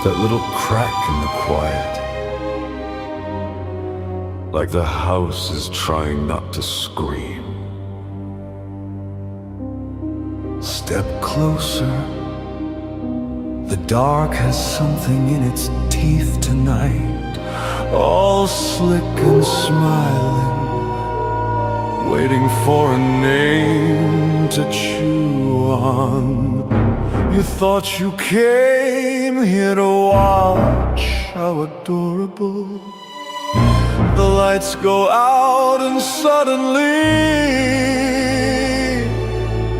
That little crack in the quiet, like the house is trying not to scream. Step closer. The dark has something in its teeth tonight, all slick and smiling, waiting for a name to chew on. You thought you came here to watch, how adorable. The lights go out and suddenly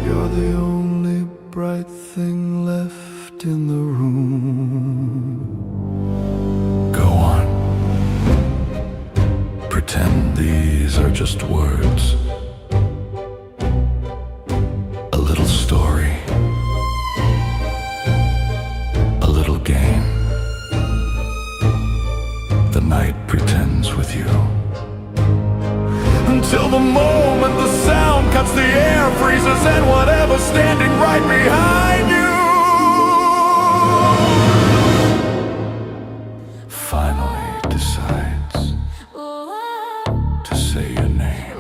you're the only bright thing left in the room. Go on. Pretend these are just words. A little story. A little game. The night pretends with you. Until the moment the sound cuts the air, freezes, and whatever's standing right behind you finally decides to say your name.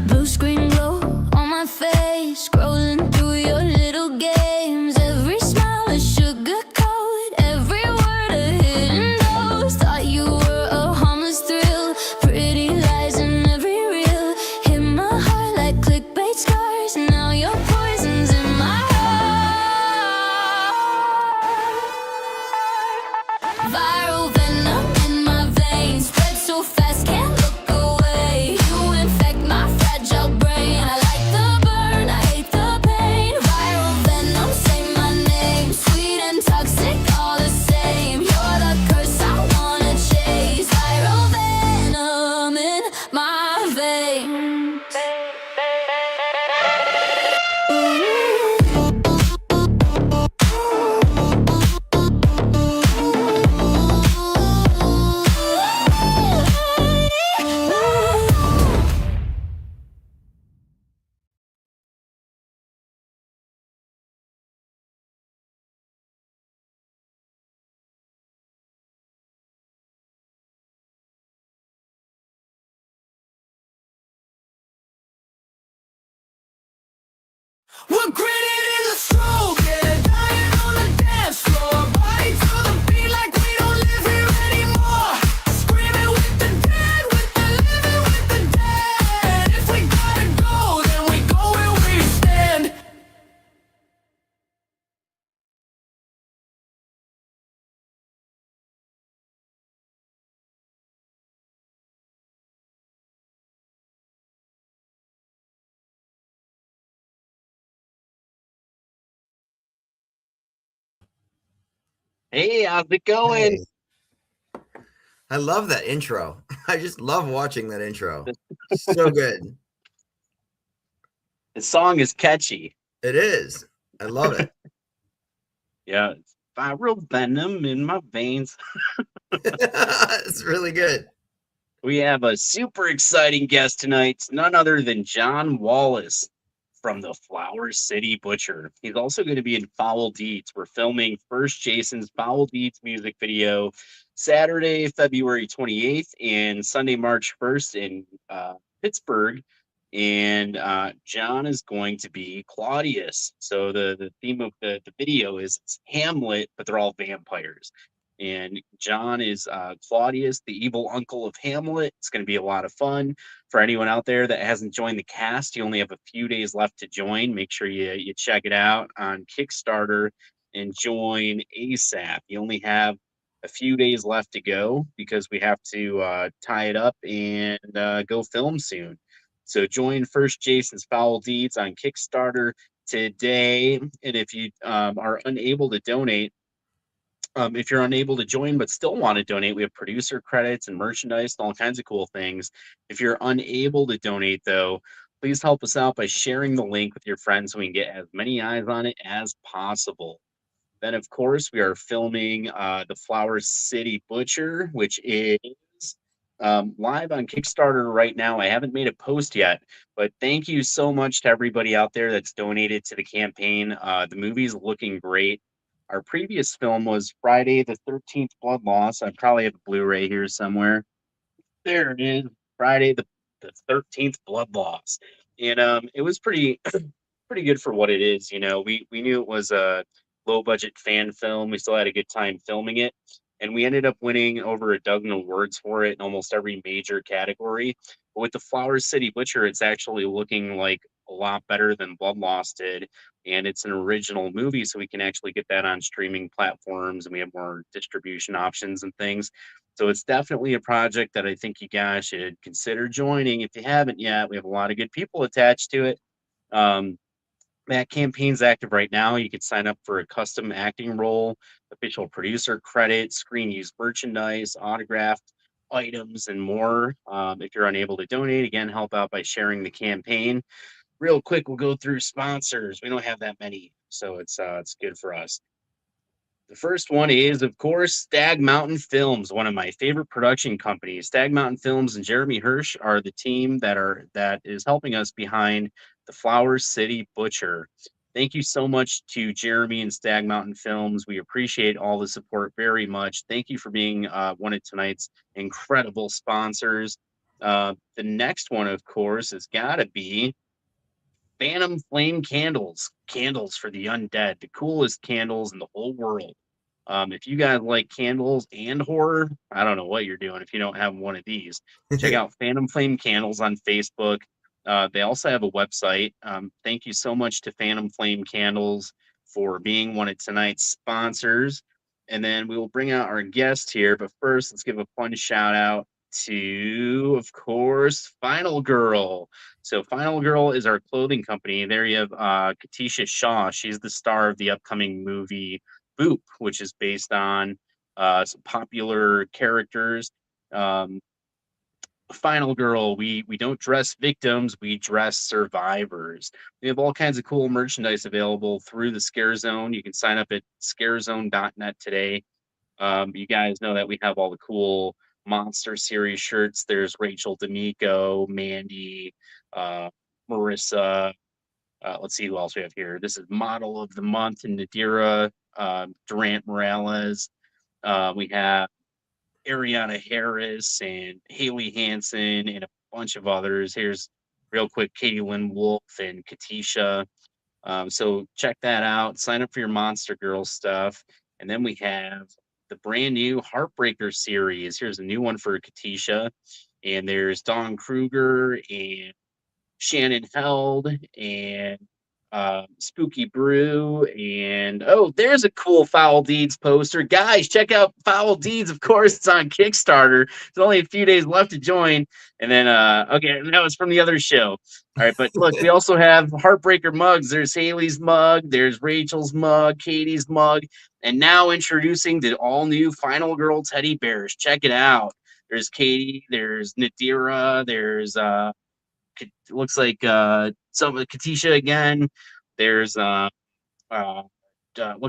Blue screen glow on my face, scrolling through your little games. Every smile a sugar coat, every word a hidden dose. Thought you were a harmless thrill, pretty lies in every reel. Hit my heart like clickbait scars, now your poison's in my heart. Viral venom in my veins, spread so fast, can't look away. You infect my fragile brain. I like the burn, I hate the pain. Viral venom, say my name. Sweet and toxic, all the same. You're the curse I wanna chase. Viral venom in my veins. We're gritted in the stroke, yeah, dying on the dance floor. Body to the beat like we don't live here anymore. Screaming with the dead, with the living, with the dead. If we gotta go, then we go where we stand. Hey, how's it going? Hey, I love that intro. I just love watching that intro. So good. The song is catchy. It is. I love it. Yeah, it's viral venom in my veins. It's really good. We have a super exciting guest tonight. It's none other than John Wallace from the Flower City Butcher. He's also going to be in Foul Deeds. We're filming First Jason's Foul Deeds music video Saturday, February 28th and Sunday, March 1st in Pittsburgh. And John is going to be Claudius. So the theme of the video is it's Hamlet, but they're all vampires. And John is Claudius, the evil uncle of Hamlet. It's going to be a lot of fun. For anyone out there that hasn't joined the cast, you only have a few days left to join. Make sure you check it out on Kickstarter and join ASAP. You only have a few days left to go because we have to tie it up and go film soon. So join First Jason's Foul Deeds on Kickstarter today. And if you are unable to donate, if you're unable to join but still want to donate, we have producer credits and merchandise and all kinds of cool things. If you're unable to donate, though, please help us out by sharing the link with your friends so we can get as many eyes on it as possible. Then, of course, we are filming the Flower City Butcher, which is live on Kickstarter right now. I haven't made a post yet, but thank you so much to everybody out there that's donated to the campaign. The movie's looking great. Our previous film was Friday the 13th Blood Loss. I probably have a Blu-ray here somewhere. There it is, Friday the 13th Blood Loss. And it was pretty pretty good for what it is. We knew it was a low budget fan film. We still had a good time filming it, and we ended up winning over a dozen awards for it in almost every major category. But with the Flower City Butcher, it's actually looking like a lot better than Blood Loss did, and it's an original movie, so we can actually get that on streaming platforms, and we have more distribution options and things. So it's definitely a project that I think you guys should consider joining if you haven't yet. We have a lot of good people attached to it. Um, that campaign's active right now. You can sign up for a custom acting role, official producer credit, screen use merchandise, autographed items, and more. If you're unable to donate, again, help out by sharing the campaign. Real quick, we'll go through sponsors. We don't have that many, so it's good for us. The first one is, of course, Stag Mountain Films, one of my favorite production companies. Stag Mountain Films and Jeremy Hirsch are the team that is helping us behind the Flower City Butcher. Thank you so much to Jeremy and Stag Mountain Films. We appreciate all the support very much. Thank you for being one of tonight's incredible sponsors. The next one, of course, has got to be Phantom Flame Candles, candles for the undead, the coolest candles in the whole world. If you guys like candles and horror, I don't know what you're doing if you don't have one of these. Check out Phantom Flame Candles on Facebook. They also have a website. Thank you so much to Phantom Flame Candles for being one of tonight's sponsors. And then we will bring out our guest here. But first, let's give a fun shout out to, of course, Final Girl. So Final Girl is our clothing company. There you have Katisha Shaw. She's the star of the upcoming movie Boop, which is based on some popular characters. Final Girl, we don't dress victims, we dress survivors. We have all kinds of cool merchandise available through the Scare Zone. You can sign up at scarezone.net today. You guys know that we have all the cool Monster Series shirts. There's Rachel D'Amico, Mandy, Marissa. Let's see who else we have here. This is Model of the Month and Nadira Durant Morales. We have Ariana Harris and Haley Hansen and a bunch of others. Here's real quick Katie Lynn Wolf and Katisha. So check that out. Sign up for your Monster Girl stuff. And then we have the brand new Heartbreaker series. Here's a new one for Katisha. And there's Dawn Kruger and Shannon Held and Spooky Brew, and oh, there's a cool Foul Deeds poster. Guys, check out Foul Deeds. Of course, it's on Kickstarter. There's only a few days left to join. And then okay, that was from the other show. All right, but look, we also have Heartbreaker mugs. There's Haley's mug, there's Rachel's mug, Katie's mug, and now introducing the all-new Final Girl teddy bears. Check it out. There's Katie, there's Nadira, there's looks like some of Katisha again. There's looks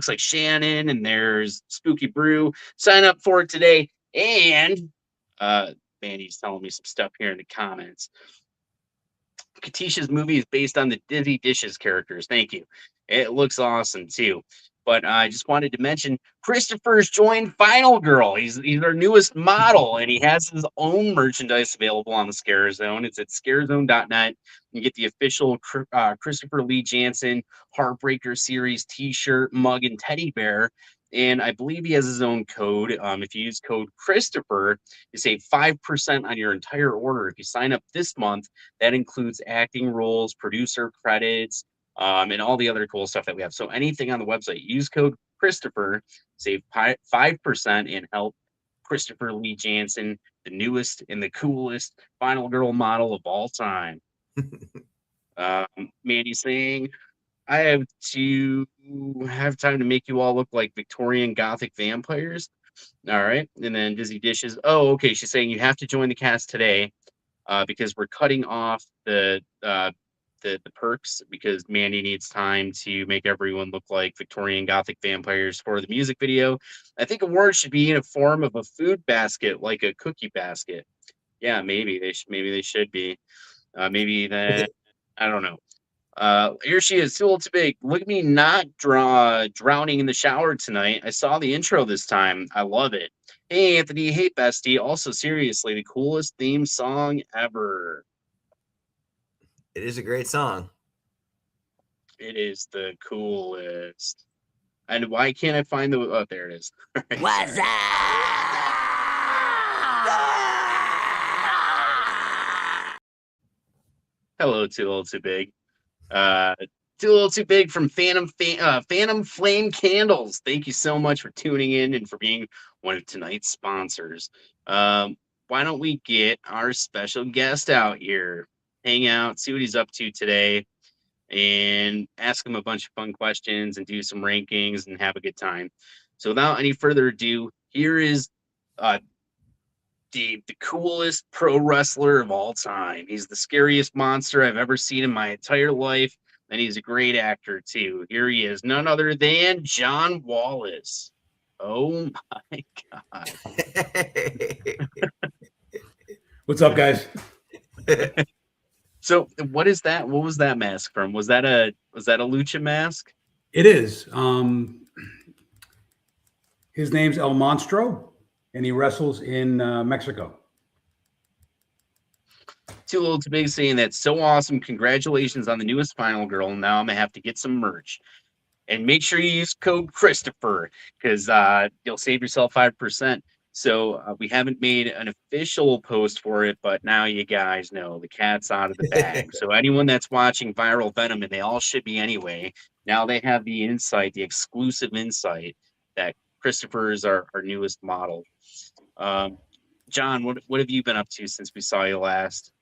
like Shannon, and there's Spooky Brew. Sign up for it today. And Mandy's telling me some stuff here in the comments. Katisha's movie is based on the Dizzy Dishes characters. Thank you. It looks awesome too. But I just wanted to mention Christopher's joined Final Girl. He's our newest model, and he has his own merchandise available on the Scare Zone. It's at scarezone.net. You get the official Christopher Lee Jansen Heartbreaker series T-shirt, mug, and teddy bear. And I believe he has his own code. If you use code Christopher, you save 5% on your entire order. If you sign up this month, that includes acting roles, producer credits, and all the other cool stuff that we have. So anything on the website, use code Christopher, save 5%, and help Christopher Lee Jansen, the newest and the coolest Final Girl model of all time. Mandy saying, I have to have time to make you all look like Victorian Gothic vampires. All right. And then Dizzy Dishes. Oh, okay. She's saying you have to join the cast today because we're cutting off the perks because Mandy needs time to make everyone look like Victorian Gothic vampires for the music video. I think awards should be in a form of a food basket, like a cookie basket. Yeah, maybe they should be. Maybe that I don't know. Here she is, too old to big. Look at me not drowning in the shower tonight. I saw the intro this time. I love it. Hey Anthony, hey Bestie. Also, seriously, the coolest theme song ever. It is a great song. It is the coolest. And why can't I find the? Oh, there it is. What's Hello, too old, too big. Uh, too little, too big from Phantom Flame Candles. Thank you so much for tuning in and for being one of tonight's sponsors. Why don't we get our special guest out here, hang out, see what he's up to today, and ask him a bunch of fun questions and do some rankings and have a good time. So, without any further ado, here is uh, the coolest pro wrestler of all time. He's the scariest monster I've ever seen in my entire life, and he's a great actor too. Here he is, none other than John Wallace. Oh my god. What's up, guys? So what is that? What was that mask from? Was that a lucha mask? It is. His name's El Monstro, and he wrestles in Mexico. Too little too big saying that's so awesome. Congratulations on the newest Final Girl. Now I'm gonna have to get some merch. And make sure you use code Christopher because you'll save yourself 5%. So we haven't made an official post for it, but now you guys know the cat's out of the bag. So anyone that's watching Viral Venom, and they all should be anyway, now they have the insight, the exclusive insight that Christopher is our newest model. John, what have you been up to since we saw you last?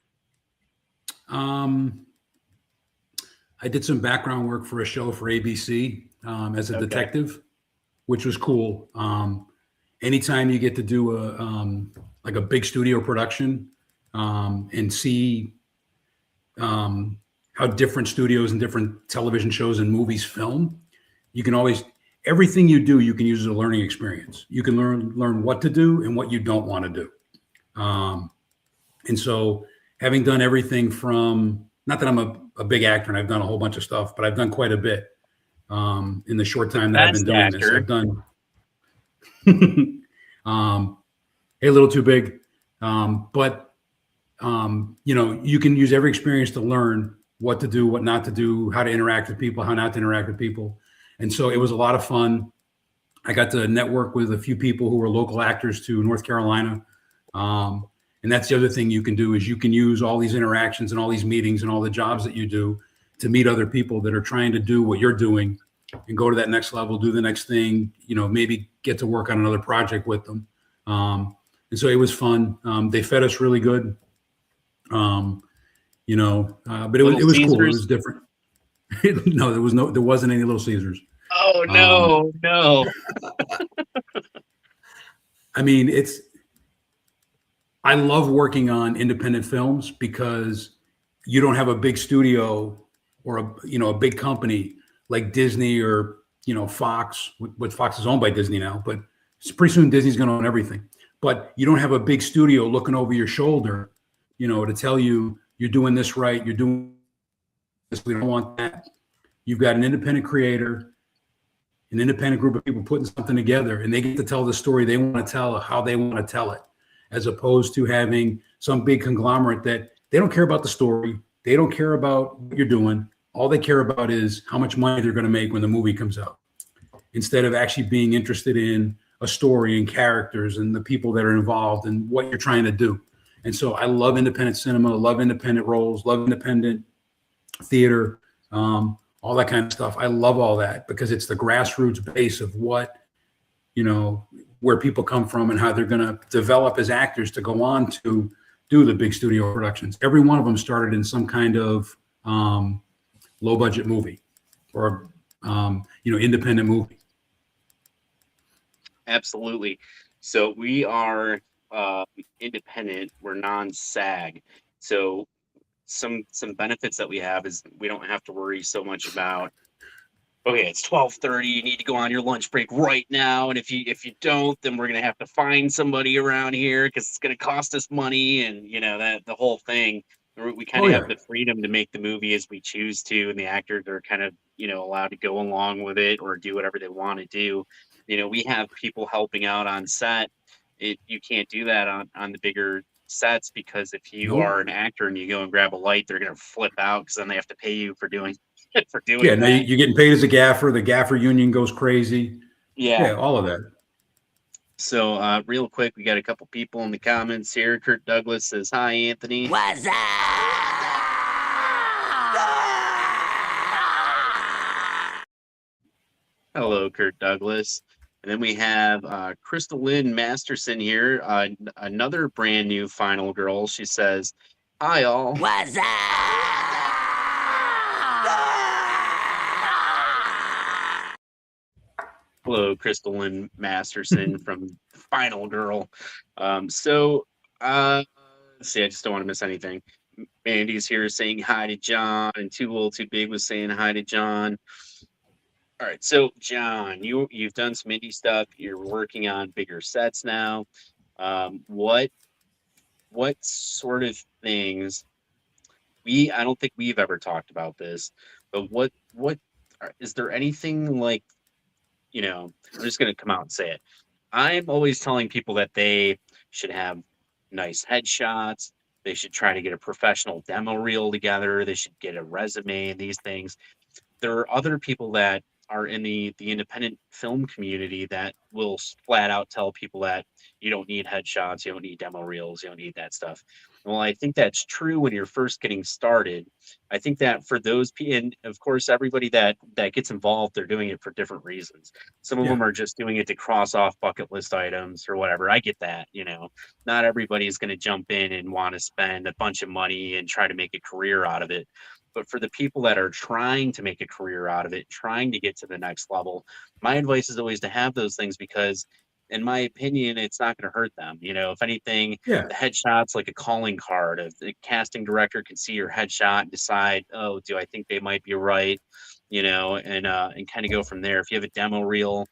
I did some background work for a show for ABC as a detective, which was cool. Anytime you get to do like a big studio production and see how different studios and different television shows and movies film, you can always everything you do you can use as a learning experience. You can learn what to do and what you don't want to do. And so having done everything from, not that I'm a big actor and I've done a whole bunch of stuff, but I've done quite a bit in the short time that I've been doing this. I've done a little too big. But you can use every experience to learn what to do, what not to do, how to interact with people, how not to interact with people. And so it was a lot of fun. I got to network with a few people who were local actors to North Carolina. And that's the other thing you can do is you can use all these interactions and all these meetings and all the jobs that you do to meet other people that are trying to do what you're doing and go to that next level, do the next thing, maybe get to work on another project with them. And so it was fun. They fed us really good. But it was cool. It was different. No, there wasn't any Little Caesars. Oh, no. I mean, I love working on independent films because you don't have a big studio or a big company like Disney or, Fox, which Fox is owned by Disney now, but pretty soon Disney's going to own everything. But you don't have a big studio looking over your shoulder, to tell you you're doing this right. You're doing this. We don't want that. You've got an independent creator, an independent group of people putting something together, and they get to tell the story they want to tell, how they want to tell it, as opposed to having some big conglomerate that they don't care about the story. They don't care about what you're doing. All they care about is how much money they're going to make when the movie comes out, instead of actually being interested in a story and characters and the people that are involved and what you're trying to do. And so I love independent cinema, love independent roles, love independent theater, all that kind of stuff. I love all that because it's the grassroots base of what, where people come from and how they're going to develop as actors to go on to do the big studio productions. Every one of them started in some kind of low budget movie or, independent movie. Absolutely. So we are independent. We're non-SAG. So some benefits that we have is we don't have to worry so much about okay, it's 12:30. You need to go on your lunch break right now. And if you don't, then we're gonna have to find somebody around here because it's gonna cost us money, and that the whole thing. We kind Oh of yeah. have the freedom to make the movie as we choose to, and the actors are kind of allowed to go along with it or do whatever they want to do. We have people helping out on set. You can't do that on the bigger sets because if you Nope. are an actor and you go and grab a light, they're gonna flip out because then they have to pay you for doing for Yeah. doing Now that. you're getting paid as a gaffer. The gaffer union goes crazy. Yeah. Yeah. All of that. So, real quick, we got a couple people in the comments here. Kurt Douglas says, "Hi, Anthony." What's up? Hello, Kurt Douglas. And then we have Crystal Lynn Masterson here, another brand new final girl. She says, "Hi, all." What's up? Hello, Crystal Lynn Masterson from Final Girl. So, let's see, I just don't want to miss anything. Mandy's here saying hi to John, and Too Little Too Big was saying hi to John. All right, so John, you've done some indie stuff. You're working on bigger sets now. What sort of things I don't think we've ever talked about this, but is there anything like, I'm just gonna come out and say it. I'm always telling people that they should have nice headshots. They should try to get a professional demo reel together. They should get a resume and these things. There are other people that are in the independent film community that will flat out tell people that you don't need headshots, you don't need demo reels, you don't need that stuff. Well, I think that's true when you're first getting started. I think that for those people, and of course, everybody that gets involved, they're doing it for different reasons. Some of Yeah. them are just doing it to cross off bucket list items or whatever. I get that. Not everybody's going to jump in and want to spend a bunch of money and try to make a career out of it. But for the people that are trying to make a career out of it, trying to get to the next level, my advice is always to have those things because, in my opinion, it's not going to hurt them. If anything, Yeah. the headshot's like a calling card. If the casting director can see your headshot and decide, oh, do I think they might be right, and kind of go from there. If you have a demo reel,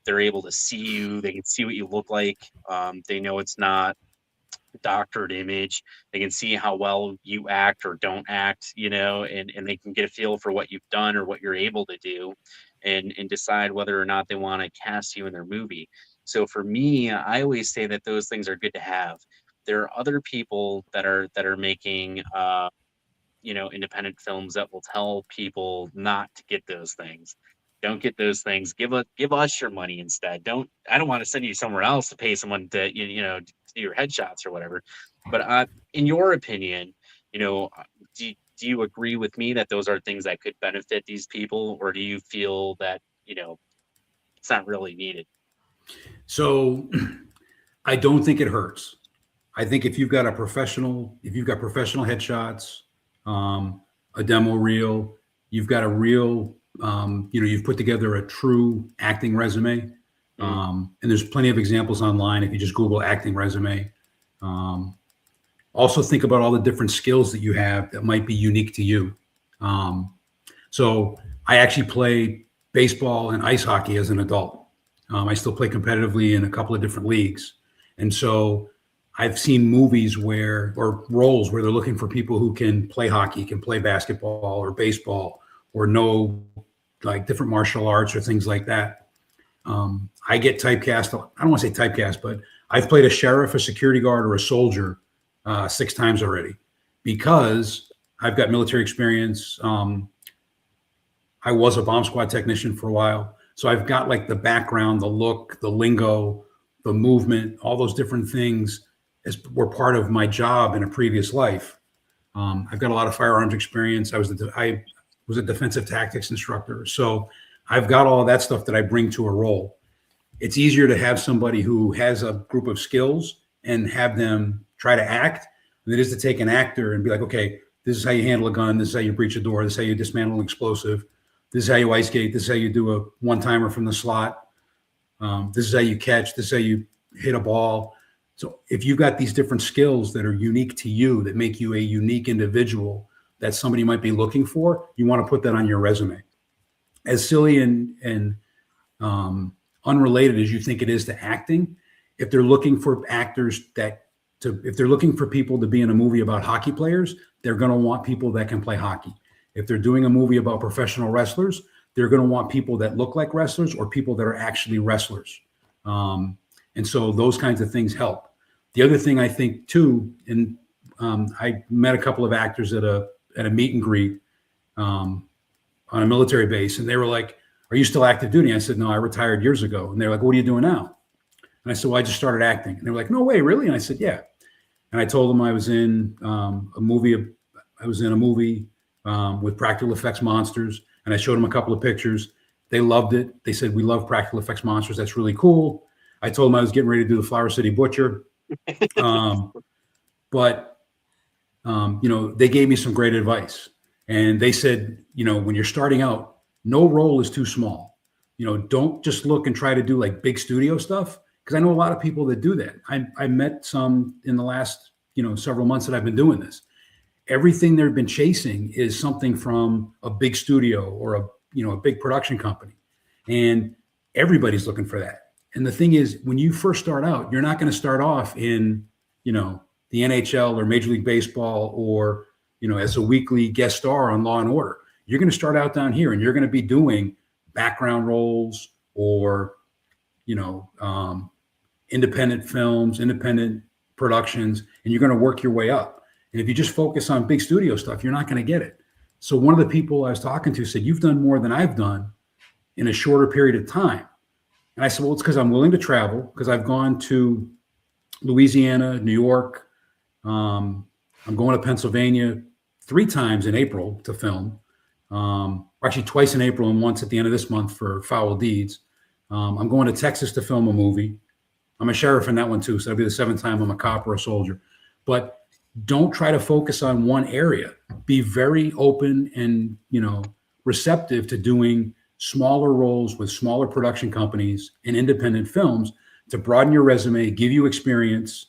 they're able to see you. They can see what you look like. They know it's not doctored image. They can see how well you act or don't act, and they can get a feel for what you've done or what you're able to do and decide whether or not they want to cast you in their movie. So for me, I always say that those things are good to have. There are other people that are making independent films that will tell people not to get those things. Don't get those things. Give us your money instead. I don't want to send you somewhere else to pay someone to to do your headshots or whatever. But in your opinion, do you agree with me that those are things that could benefit these people, or do you feel that it's not really needed? So I don't think it hurts. I think if you've got professional headshots, a demo reel, you've got a real, you've put together a true acting resume. And there's plenty of examples online if you just Google acting resume. Also think about all the different skills that you have that might be unique to you. So I actually played baseball and ice hockey as an adult. I still play competitively in a couple of different leagues. And so I've seen movies or roles where they're looking for people who can play hockey, can play basketball or baseball, or know like different martial arts or things like that. I get typecast. I don't want to say typecast, but I've played a sheriff, a security guard, or a soldier 6 times already because I've got military experience. I was a bomb squad technician for a while. So I've got like the background, the look, the lingo, the movement, all those different things were part of my job in a previous life. I've got a lot of firearms experience. I was a defensive tactics instructor. So I've got all that stuff that I bring to a role. It's easier to have somebody who has a group of skills and have them try to act than it is to take an actor and be like, okay, this is how you handle a gun. This is how you breach a door. This is how you dismantle an explosive. This is how you ice skate. This is how you do a one-timer from the slot. This is how you catch. This is how you hit a ball. So if you've got these different skills that are unique to you, that make you a unique individual that somebody might be looking for, you want to put that on your resume. as silly and unrelated as you think it is to acting, if they're looking for actors if they're looking for people to be in a movie about hockey players, they're going to want people that can play hockey. If they're doing a movie about professional wrestlers, they're going to want people that look like wrestlers or people that are actually wrestlers. And so those kinds of things help. The other thing I think too, and I met a couple of actors at a meet and greet on a military base, and they were like, "Are you still active duty?" I said, "No, I retired years ago." And they're like, "What are you doing now?" And I said, "Well, I just started acting." And they were like, "No way, really?" And I said, "Yeah." And I told them I was in a movie. I was in a movie with practical effects monsters, and I showed them a couple of pictures. They loved it. They said, "We love practical effects monsters. That's really cool." I told them I was getting ready to do the Flower City Butcher, but they gave me some great advice, and they said, when you're starting out, no role is too small. Don't just look and try to do like big studio stuff, because I know a lot of people that do that. I met some in the last several months that I've been doing this. Everything they've been chasing is something from a big studio or a big production company, and everybody's looking for that. And the thing is, when you first start out, you're not going to start off in the NHL or Major League Baseball or as a weekly guest star on Law and Order. You're going to start out down here, and you're going to be doing background roles or independent films, independent productions, and you're going to work your way up. And if you just focus on big studio stuff, you're not going to get it. So one of the people I was talking to said, "You've done more than I've done in a shorter period of time." And I said, "Well, it's because I'm willing to travel, because I've gone to Louisiana, New York. I'm going to Pennsylvania 3 times in April to film. Actually twice in April and once at the end of this month for Foul Deeds. I'm going to Texas to film a movie. I'm a sheriff in that one too, so that'll be the 7th time I'm a cop or a soldier." But don't try to focus on one area. Be very open and receptive to doing smaller roles with smaller production companies and independent films to broaden your resume, give you experience,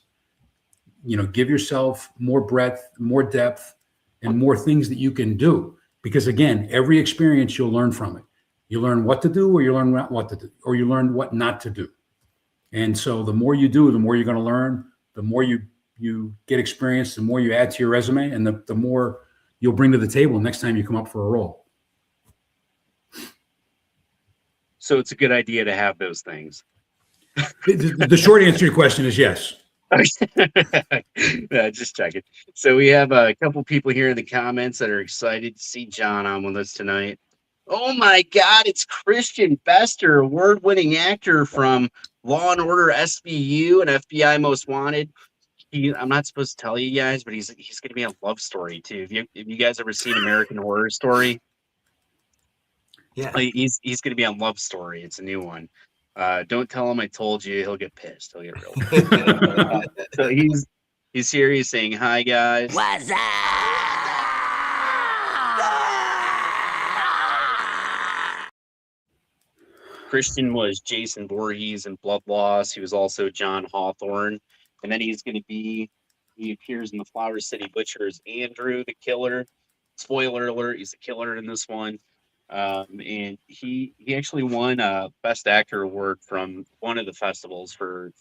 give yourself more breadth, more depth, and more things that you can do. Because again, every experience you'll learn from it. You learn what to do, or you learn what to do, or you learn what not to do. And so the more you do, the more you're going to learn, the more you get experience, the more you add to your resume, and the more you'll bring to the table next time you come up for a role. So it's a good idea to have those things. The short answer to your question is yes. Just checking. So we have a couple people here in the comments that are excited to see John on with us tonight. Oh my God, it's Christian Bester, award-winning actor from Law and Order SVU and FBI Most Wanted. I'm not supposed to tell you guys, but he's going to be a Love Story too. Have you guys ever seen American Horror Story? Yeah. He's going to be on Love Story. It's a new one. Don't tell him I told you. He'll get pissed. He'll get real. So he's here. He's saying hi, guys. What's up? Christian was Jason Voorhees in Blood Loss. He was also John Hawthorne. And then he appears in the Flower City Butcher as Andrew, the killer. Spoiler alert, he's the killer in this one. And he actually won a Best Actor award from one of the festivals for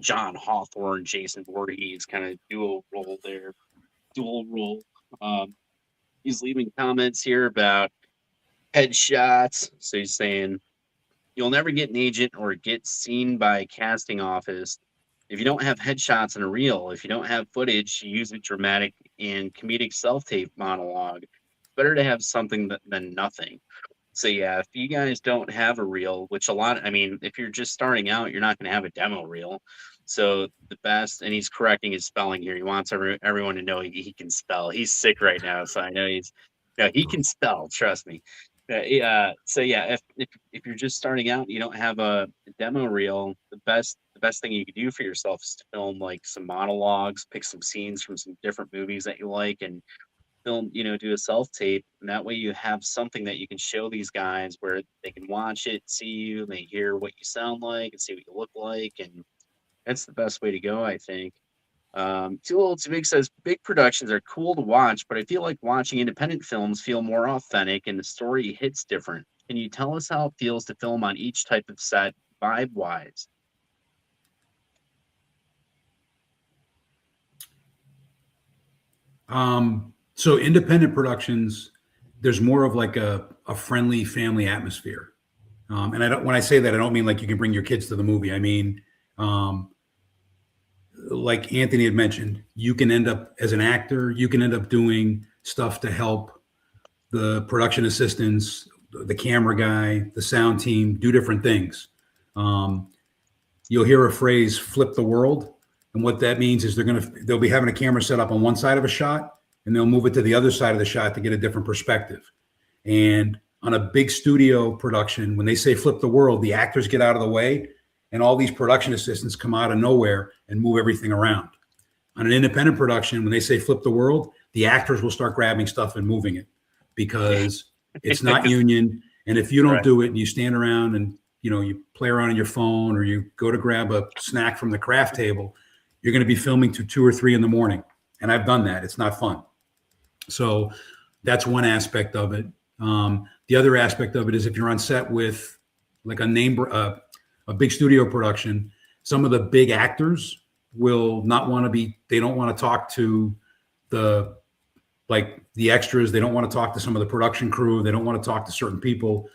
John Hawthorne, Jason Voorhees, kind of dual role. He's leaving comments here about headshots. So he's saying, "You'll never get an agent or get seen by a casting office if you don't have headshots in a reel. If you don't have footage, you use a dramatic and comedic self-tape monologue. Better to have something than nothing." So yeah, if you guys don't have a reel, which if you're just starting out, you're not going to have a demo reel. So the best, and he's correcting his spelling here. He wants everyone to know he can spell. He's sick right now, so I know he can spell. Trust me. So yeah, if you're just starting out, and you don't have a demo reel, the best thing you could do for yourself is to film like some monologues, pick some scenes from some different movies that you like, and film, do a self-tape, and that way you have something that you can show these guys where they can watch it, see you, they hear what you sound like and see what you look like, and that's the best way to go, I think. Too Old to Big says big productions are cool to watch, but I feel like watching independent films feel more authentic and the story hits different. Can you tell us how it feels to film on each type of set, vibe wise? So independent productions, there's more of like a friendly family atmosphere. And I don't, when I say that, I don't mean like you can bring your kids to the movie. I mean, um, like Anthony had mentioned, you can end up as an actor, you can end up doing stuff to help the production assistants, the camera guy, the sound team do different things. Um, you'll hear a phrase "flip the world," and what that means is they'll be having a camera set up on one side of a shot, and they'll move it to the other side of the shot to get a different perspective. And on a big studio production, when they say "flip the world," the actors get out of the way, and all these production assistants come out of nowhere and move everything around. On an independent production, when they say "flip the world," the actors will start grabbing stuff and moving it because it's not union. And if you don't Right. do it and you stand around and you play around on your phone or you go to grab a snack from the craft table, you're going to be filming to 2 or 3 in the morning. And I've done that. It's not fun. So that's one aspect of it. The other aspect of it is if you're on set with like a big studio production, some of the big actors will not want to be, they don't want to talk to the extras. They don't want to talk to some of the production crew. They don't want to talk to certain people.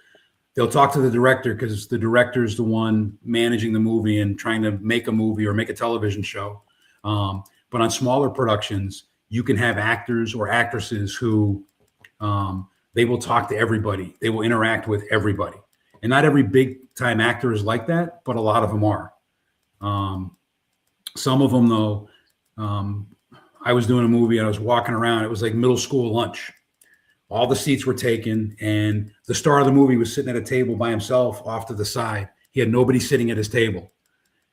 They'll talk to the director because the director is the one managing the movie and trying to make a movie or make a television show. But on smaller productions, you can have actors or actresses who they will talk to everybody. They will interact with everybody. And not every big time actor is like that, but a lot of them are. Some of them, though, I was doing a movie and I was walking around. It was like middle school lunch. All the seats were taken, and the star of the movie was sitting at a table by himself off to the side. He had nobody sitting at his table.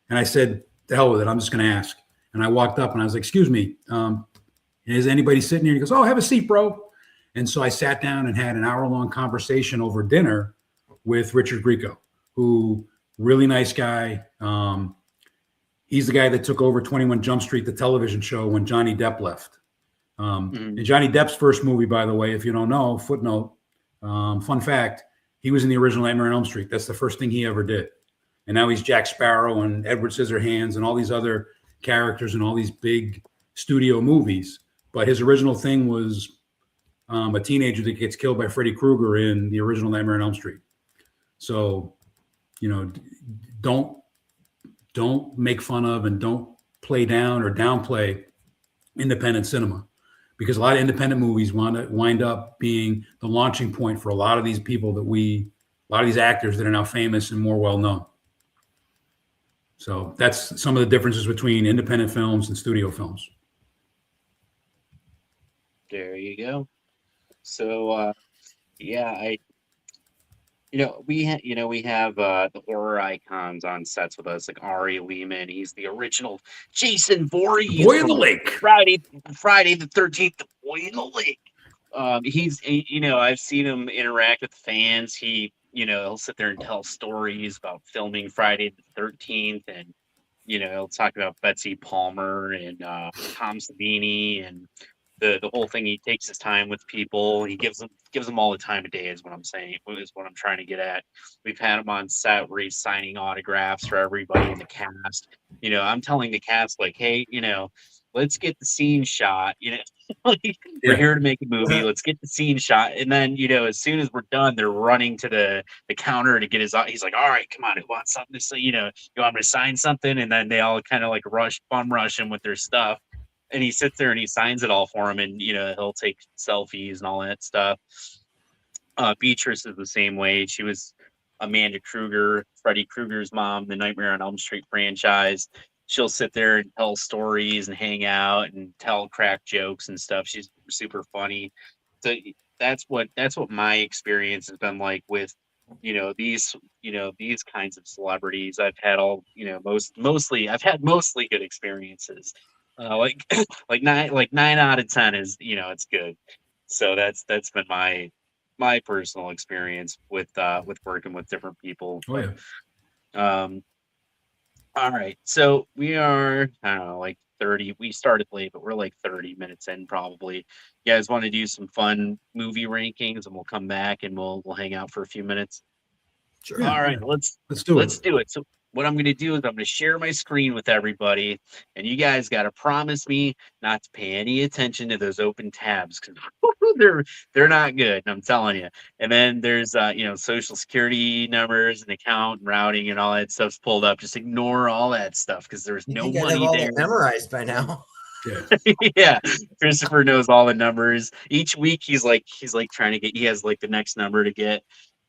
And I said, "The hell with it. I'm just going to ask." And I walked up and I was like, "Excuse me, is anybody sitting here?" He goes, "Oh, have a seat, bro." And so I sat down and had an hour-long conversation over dinner with Richard Grieco, who really nice guy. He's the guy that took over 21 Jump Street, the television show, when Johnny Depp left. And Johnny Depp's first movie, by the way, if you don't know, footnote, fun fact, he was in the original Nightmare on Elm Street. That's the first thing he ever did. And now he's Jack Sparrow and Edward Scissorhands and all these other characters in all these big studio movies. But his original thing was a teenager that gets killed by Freddy Krueger in the original Nightmare on Elm Street. So, don't make fun of and don't play down or downplay independent cinema, because a lot of independent movies wind up being the launching point for a lot of these people a lot of these actors that are now famous and more well known. So that's some of the differences between independent films and studio films. There you go. So, yeah, we have the horror icons on sets with us, like Ari Lehman. He's the original Jason Voorhees. Boy in the from Lake. Friday the 13th, the Boy in the Lake. I've seen him interact with fans. He'll sit there and tell stories about filming Friday the 13th, and he'll talk about Betsy Palmer and Tom Savini and the whole thing. He takes his time with people. He gives them all the time of day, is what I'm saying, is what I'm trying to get at. We've had him on set where he's signing autographs for everybody in the cast. I'm telling the cast, like, hey, let's get the scene shot. We're here to make a movie. Let's get the scene shot. And then, as soon as we're done, they're running to the counter to get he's like, all right, come on, who wants something to say? You want me to sign something? And then they all kind of like bum rush him with their stuff. And he sits there and he signs it all for him, and he'll take selfies and all that stuff. Beatrice is the same way. She was Amanda Kruger, Freddy Krueger's mom, the Nightmare on Elm Street franchise. She'll sit there and tell stories and hang out and tell crack jokes and stuff. She's super funny. So that's what my experience has been like with these kinds of celebrities. I've had I've had mostly good experiences. Like 9 out of 10 is it's good. So that's been my personal experience with working with different people. Oh yeah. All right. So we are, I don't know, like 30. We started late, but we're like 30 minutes in probably. You guys want to do some fun movie rankings and we'll come back and we'll hang out for a few minutes. Sure. Yeah, All right, yeah. let's Let's do it. let's do it. So what I'm going to do is I'm going to share my screen with everybody, and you guys got to promise me not to pay any attention to those open tabs because they're not good. I'm telling you. And then there's social security numbers and account and routing and all that stuff's pulled up. Just ignore all that stuff because there's You no think I'd have money all there. that memorized by now? Yeah. Yeah, Christopher knows all the numbers. Each week he's like trying to get. He has like the next number to get.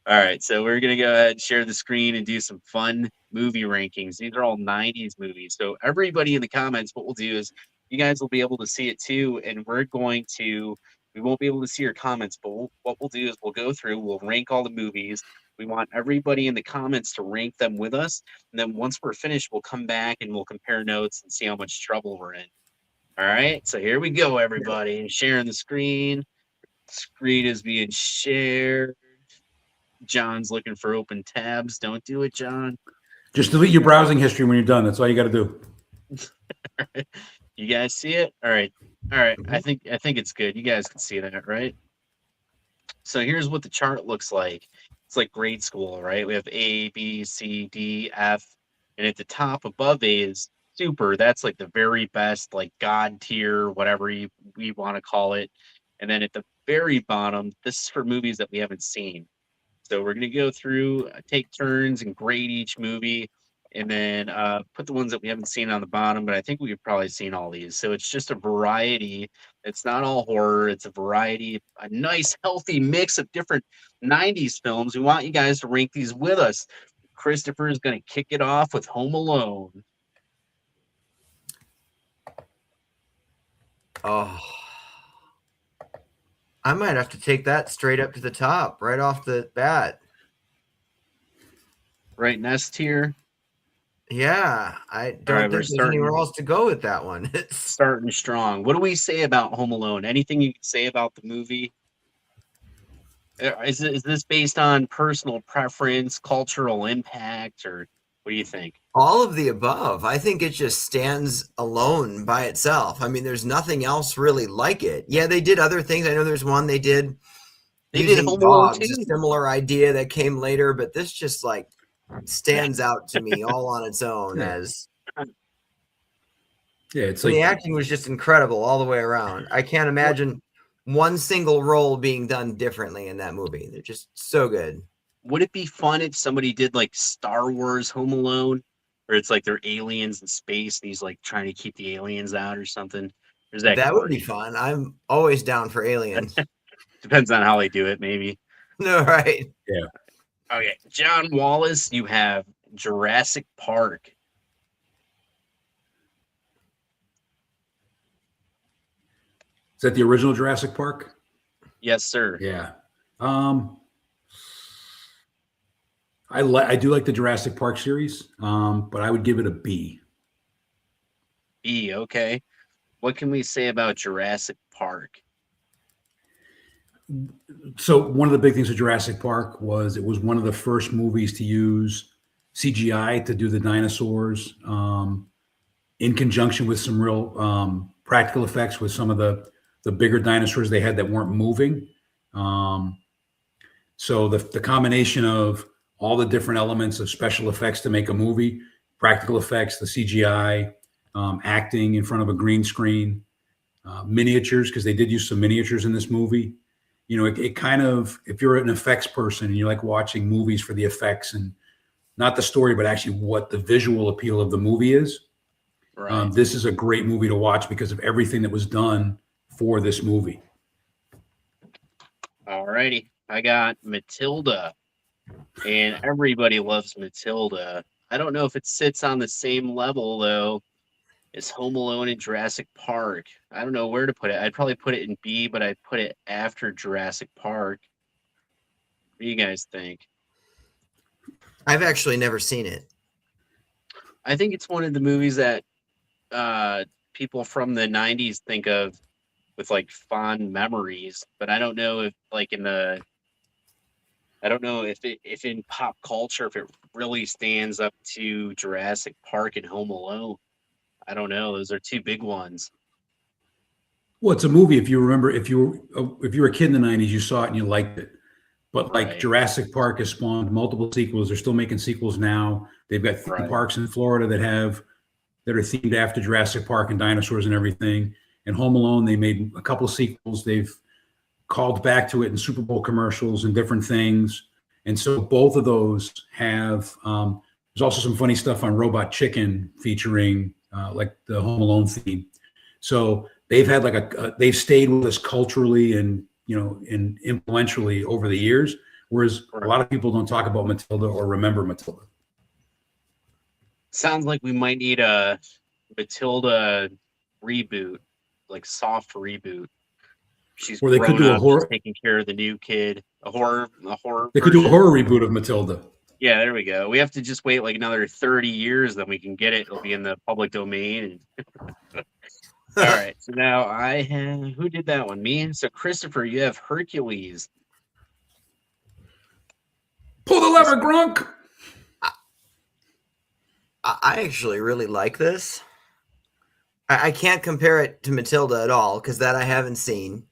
All right, so we're gonna go ahead and share the screen and do some fun movie rankings. These are all 90s movies. So everybody in the comments, what we'll do is you guys will be able to see it too, and we won't be able to see your comments, but what we'll do is we'll go through, we'll rank all the movies. We want everybody in the comments to rank them with us, and then once we're finished, we'll come back and we'll compare notes and see how much trouble we're in. All right, so here we go, everybody. Sharing the screen. Screen is being shared. John's looking for open tabs. Don't do it, John. Just delete your browsing history when you're done. That's all you got to do. You guys see it? All right. All right. Mhm. I think it's good. You guys can see that, right? So here's what the chart looks like. It's like grade school, right? We have A, B, C, D, F, and at the top above A is super. That's like the very best, like God tier, whatever we want to call it. And then at the very bottom, this is for movies that we haven't seen. So we're going to go through, take turns and grade each movie, and then put the ones that we haven't seen on the bottom. But I think we've probably seen all these. So it's just a variety. It's not all horror. It's a variety, a nice, healthy mix of different 90s films. We want you guys to rank these with us. Christopher is going to kick it off with Home Alone. Oh, I might have to take that straight up to the top right off the bat. Right next here. Yeah, I don't right, think we're there's starting- anywhere else to go with that one. It's Starting strong. What do we say about Home Alone? Anything you can say about the movie? Is this based on personal preference, cultural impact, or what do you think? all of the above. I think it just stands alone by itself. I mean, there's nothing else really like it. Yeah, they did other things. I know there's one they did They did using Home Alone dogs, a too. similar idea that came later, but this just like stands out to me all on its own Yeah. as Yeah, it's and like the acting was just incredible all the way around. I can't imagine one single role being done differently in that movie. They're just so good. Would it be fun if somebody did like Star Wars Home Alone, where it's like they're aliens in space and he's like trying to keep the aliens out or something? Or is that That would be corny? fun. I'm always down for aliens. Depends on how they do it, maybe. No, right. Okay, John Wallace, you have Jurassic Park. is that the original Jurassic Park? Yes, sir. Yeah. I do like the Jurassic Park series, but I would give it a B. B, okay. What can we say about Jurassic Park? So one of the big things with Jurassic Park was it was one of the first movies to use CGI to do the dinosaurs, in conjunction with some real practical effects with some of the bigger dinosaurs they had that weren't moving. So the combination of all the different elements of special effects to make a movie, practical effects, the CGI, acting in front of a green screen, miniatures, because they did use some miniatures in this movie. You know, it kind of, if you're an effects person and you like watching movies for the effects and not the story, but actually what the visual appeal of the movie is, Right. this is a great movie to watch because of everything that was done for this movie. All righty. I got Matilda, and everybody loves Matilda. I don't know if it sits on the same level though as Home Alone and Jurassic Park. I don't know where to put it. I'd probably put it in B, but I'd put it after Jurassic Park. What do you guys think? I've actually never seen it. I think it's one of the movies that people from the 90s think of with like fond memories, but I don't know if like in the I don't know if in pop culture if it really stands up to Jurassic Park and Home Alone. I don't know. Those are two big ones. Well, it's a movie. If you remember, if you were a kid in the '90s, you saw it and you liked it. But like Right. Jurassic Park has spawned multiple sequels. They're still making sequels now. They've got theme Right. parks in Florida that are themed after Jurassic Park and dinosaurs and everything. And Home Alone, they made a couple sequels. They've called back to it in Super Bowl commercials and different things. And so both of those have. There's also some funny stuff on Robot Chicken featuring like the Home Alone theme. So they've had like they've stayed with us culturally and and influentially over the years. Whereas a lot of people don't talk about Matilda or remember Matilda. Sounds like we might need a Matilda reboot, like soft reboot. She's Or they could grown do a up, horror. she's taking care of the new kid. A horror They could do a version. horror reboot of Matilda. Yeah, there we go. We have to just wait like another 30 years, then we can get it. It'll be in the public domain. All right. So now I have who did that one? Me. So Christopher, you have Hercules. Pull the lever, Grunk. I actually really like this. I can't compare it to Matilda at all because that I haven't seen.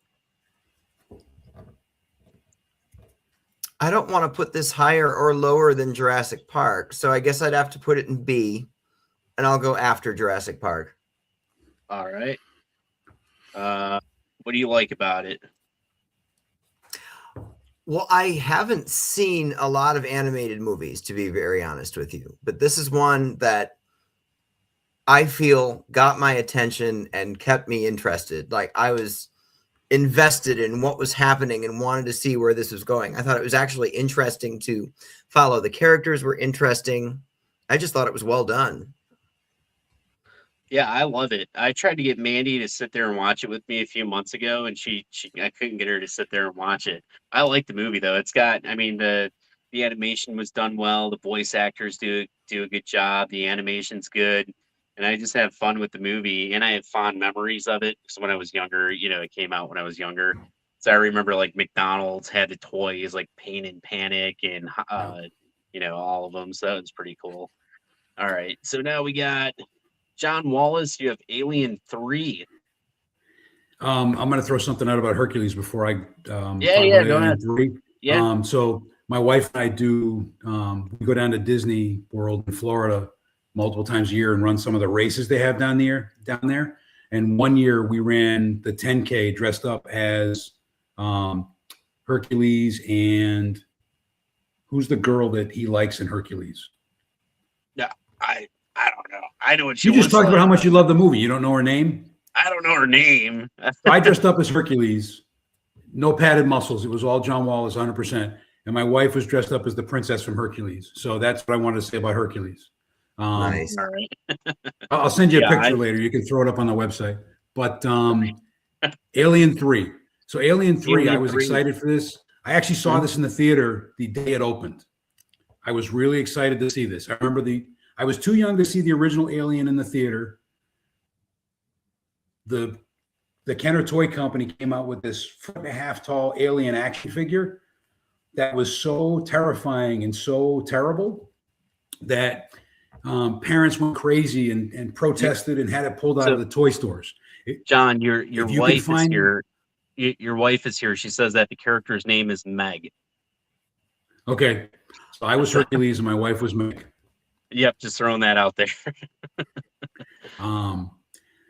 I don't want to put this higher or lower than Jurassic Park, so I guess I'd have to put it in B, and I'll go after Jurassic Park. All right. What do you like about it? Well, I haven't seen a lot of animated movies, to be very honest with you, but this is one that I feel got my attention and kept me interested. Like I was invested in what was happening and wanted to see where this was going. I thought it was actually interesting to follow. The characters were interesting. I just thought it was well done. Yeah, I love it. I tried to get Mandy to sit there and watch it with me a few months ago, and she I couldn't get her to sit there and watch it. I like the movie though. It's got, I mean, the animation was done well. The voice actors do a good job. The animation's good, and I just have fun with the movie. And I have fond memories of it because when I was younger, it came out when I was younger. So I remember like McDonald's had the toys like Pain and Panic and all of them. So that was pretty cool. All right, so now we got John Wallace. You have Alien 3. I'm going to throw something out about Hercules before I talk Yeah, about go Alien ahead. 3. Yeah. So my wife and I do we go down to Disney World in Florida multiple times a year and run some of the races they have down there. And one year we ran the 10K dressed up as Hercules and who's the girl that he likes in Hercules? No, I don't know. I know what she You just looks talked about like. how much you love the movie. You don't know her name? I don't know her name. I dressed up as Hercules, no padded muscles. It was all John Wallace, 100%. And my wife was dressed up as the princess from Hercules. So that's what I wanted to say about Hercules. Nice. All right. I'll send you a Yeah, picture later. You can throw it up on the website. But Alien 3. So Alien 3, Alien I was 3. excited for this. I actually saw this in the theater the day it opened. I was really excited to see this. I remember I was too young to see the original Alien in the theater. The Kenner Toy Company came out with this 4.5 tall alien action figure that was so terrifying and so terrible that parents went crazy and protested and had it pulled out of the toy stores. John, your If you can wife is find- here. Your wife is here. She says that the character's name is Meg. Okay, so I was Hercules and my wife was Meg. Yep, just throwing that out there.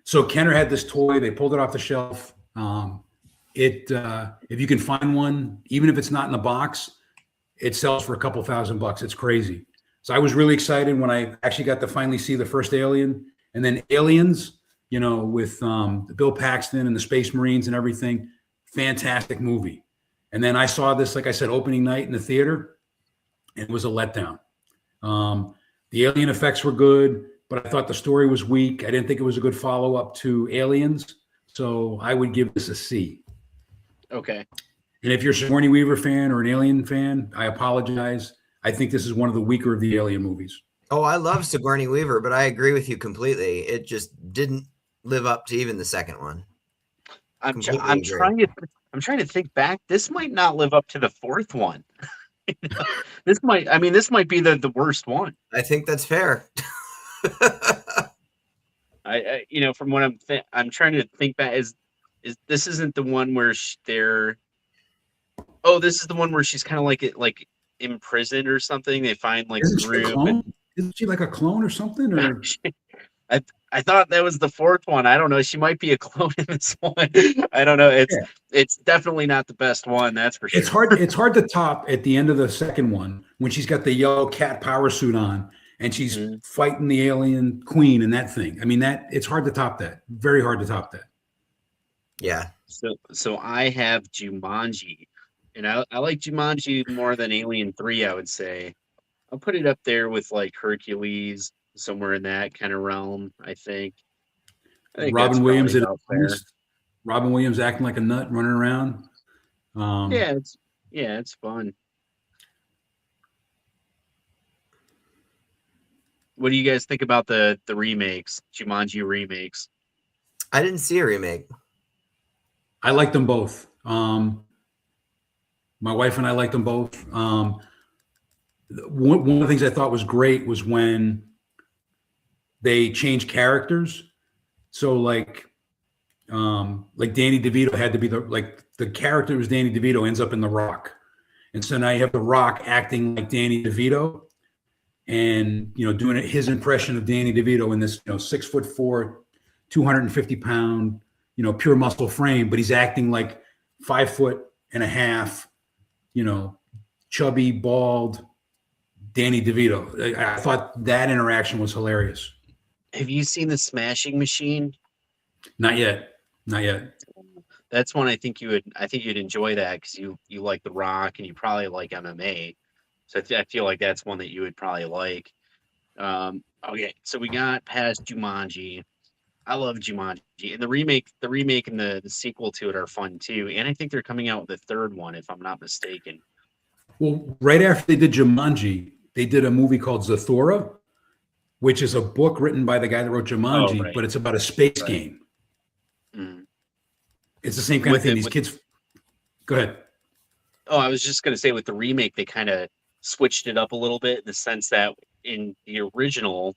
So Kenner had this toy. They pulled it off the shelf. If you can find one, even if it's not in the box, it sells for a couple $1,000. It's crazy. So I was really excited when I actually got to finally see the first Alien, and then Aliens. With Bill Paxton and the Space Marines and everything. Fantastic movie. And then I saw this, like I said, opening night in the theater. And it was a letdown. The alien effects were good, but I thought the story was weak. I didn't think it was a good follow-up to Aliens. So I would give this a C. Okay. And if you're a Sigourney Weaver fan or an Alien fan, I apologize. I think this is one of the weaker of the Alien movies. Oh, I love Sigourney Weaver, but I agree with you completely. It just didn't live up to even the second one. I'm Completely I'm agree. trying to think back. This might not live up to the fourth one. This might be the worst one. I think that's fair. From what I'm trying to think back, is this isn't the one where they're. Oh, this is the one where she's kind of like imprisoned or something. They find like Isn't a she a group. clone? Isn't she like a clone or something? Or I thought that was the fourth one. I don't know. She might be a clone in this one. I don't know. It's definitely not the best one. That's for sure. it's hard to top at the end of the second one when she's got the yellow cat power suit on and she's fighting the alien queen and that thing. I mean, it's hard to top that. Very hard to top that. Yeah. So I have Jumanji, and I like Jumanji more than Alien 3, I would say. I'll put it up there with like Hercules, somewhere in that kind of realm, I think. Robin Williams there. Robin Williams acting like a nut running around. It's fun. What do you guys think about the remakes, Jumanji remakes? I didn't see a remake. I like them both. My wife and I liked them both. One of the things I thought was great was when they changed characters. So like Danny DeVito had to be the character was Danny DeVito ends up in The Rock. And so now you have The Rock acting like Danny DeVito and, doing his impression of Danny DeVito in this, 6'4", 250-pound, pure muscle frame, but he's acting like 5'1.5", chubby, bald Danny DeVito. I thought that interaction was hilarious. Have you seen The Smashing Machine? Not yet. That's one I think you'd enjoy that because you like The Rock and you probably like MMA. So I feel like that's one that you would probably like. Okay, so we got past Jumanji. I love Jumanji, and the remake and the sequel to it are fun too. And I think they're coming out with a third one, if I'm not mistaken. Well, right after they did Jumanji, they did a movie called Zathura, which is a book written by the guy that wrote Jumanji, but it's about a space game. Mm. It's the same kind of thing. These kids. Go ahead. Oh, I was just going to say with the remake, they kind of switched it up a little bit in the sense that in the original,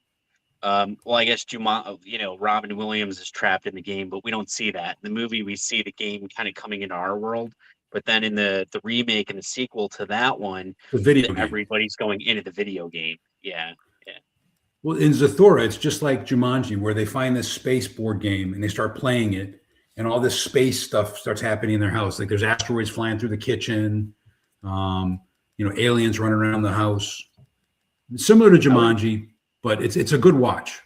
I guess Robin Williams is trapped in the game, but we don't see that. In the movie, we see the game kind of coming into our world. But then in the remake and the sequel to that one, everybody's going into the video game. Yeah. Well, in Zathura, it's just like Jumanji, where they find this space board game and they start playing it, and all this space stuff starts happening in their house. Like there's asteroids flying through the kitchen, aliens running around the house. Similar to Jumanji, but it's a good watch.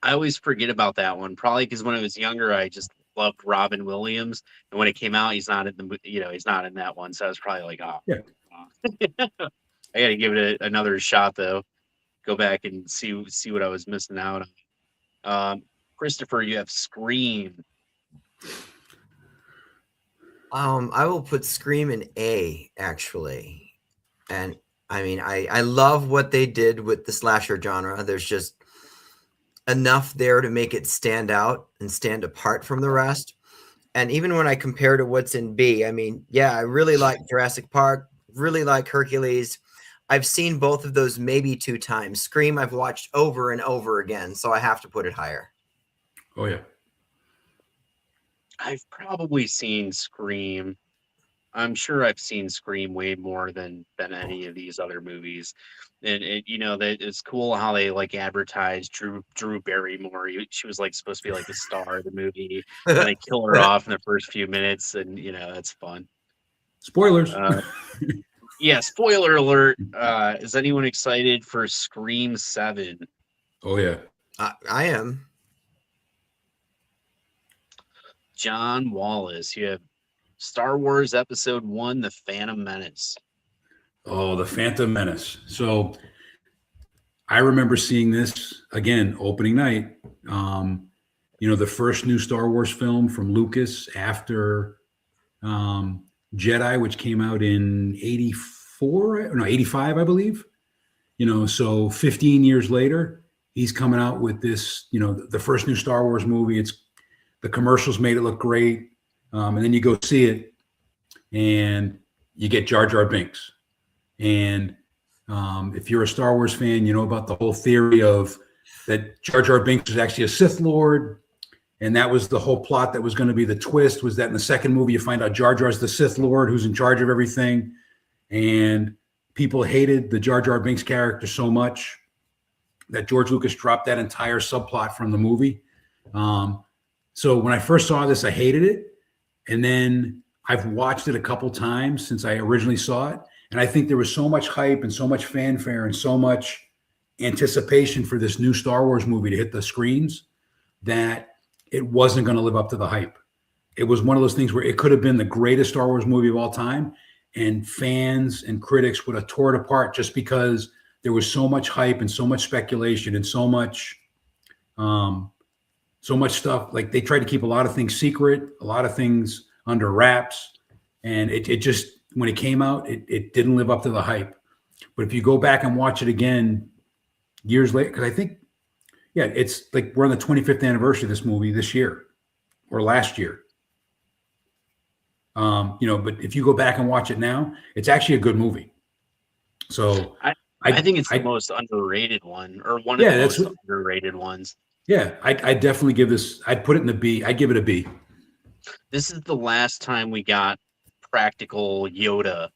I always forget about that one, probably because when I was younger, I just loved Robin Williams, and when it came out, he's not in that one. So I was probably like, oh, yeah. I got to give it another shot though. Go back and see what I was missing out on. Christopher, you have Scream. I will put Scream in A, actually. And I mean, I love what they did with the slasher genre. There's just enough there to make it stand out and stand apart from the rest. And even when I compare to what's in B, I mean, yeah, I really like Jurassic Park, really like Hercules. I've seen both of those maybe 2 times. Scream I've watched over and over again, so I have to put it higher. Oh, yeah. I've probably seen Scream. I'm sure I've seen Scream way more than any of these other movies. And that it's cool how they like advertise Drew Barrymore. She was like supposed to be like the star of the movie, and they kill her off in the first few minutes, and that's fun. Spoilers. Yeah, spoiler alert. Is anyone excited for Scream 7? Oh yeah, I am. John Wallace, you have Star Wars Episode 1, The Phantom Menace. Oh, The Phantom Menace. So I remember seeing this again opening night. The first new Star Wars film from Lucas after Jedi, which came out in 85, I believe. So 15 years later, he's coming out with this, the first new Star Wars movie. The commercials made it look great. And then you go see it and you get Jar Jar Binks. And if you're a Star Wars fan, you know about the whole theory of that Jar Jar Binks was actually a Sith Lord. And that was the whole plot that was going to be the twist, was that in the second movie, you find out Jar Jar's the Sith Lord who's in charge of everything. And people hated the Jar Jar Binks character so much that George Lucas dropped that entire subplot from the movie. So when I first saw this, I hated it. And then I've watched it a couple times since I originally saw it. And I think there was so much hype and so much fanfare and so much anticipation for this new Star Wars movie to hit the screens that it wasn't going to live up to the hype. It was one of those things where it could have been the greatest Star Wars movie of all time, and fans and critics would have tore it apart just because there was so much hype and so much speculation and so much stuff. Like, they tried to keep a lot of things secret, a lot of things under wraps. And it just, when it came out, it didn't live up to the hype. But if you go back and watch it again years later, because I think, yeah, it's like we're on the 25th anniversary of this movie this year or last year. But if you go back and watch it now, it's actually a good movie. So I think it's the most underrated one, or one of the most underrated ones. Yeah, I definitely give this, I'd put it in a B. I'd give it a B. This is the last time we got practical Yoda.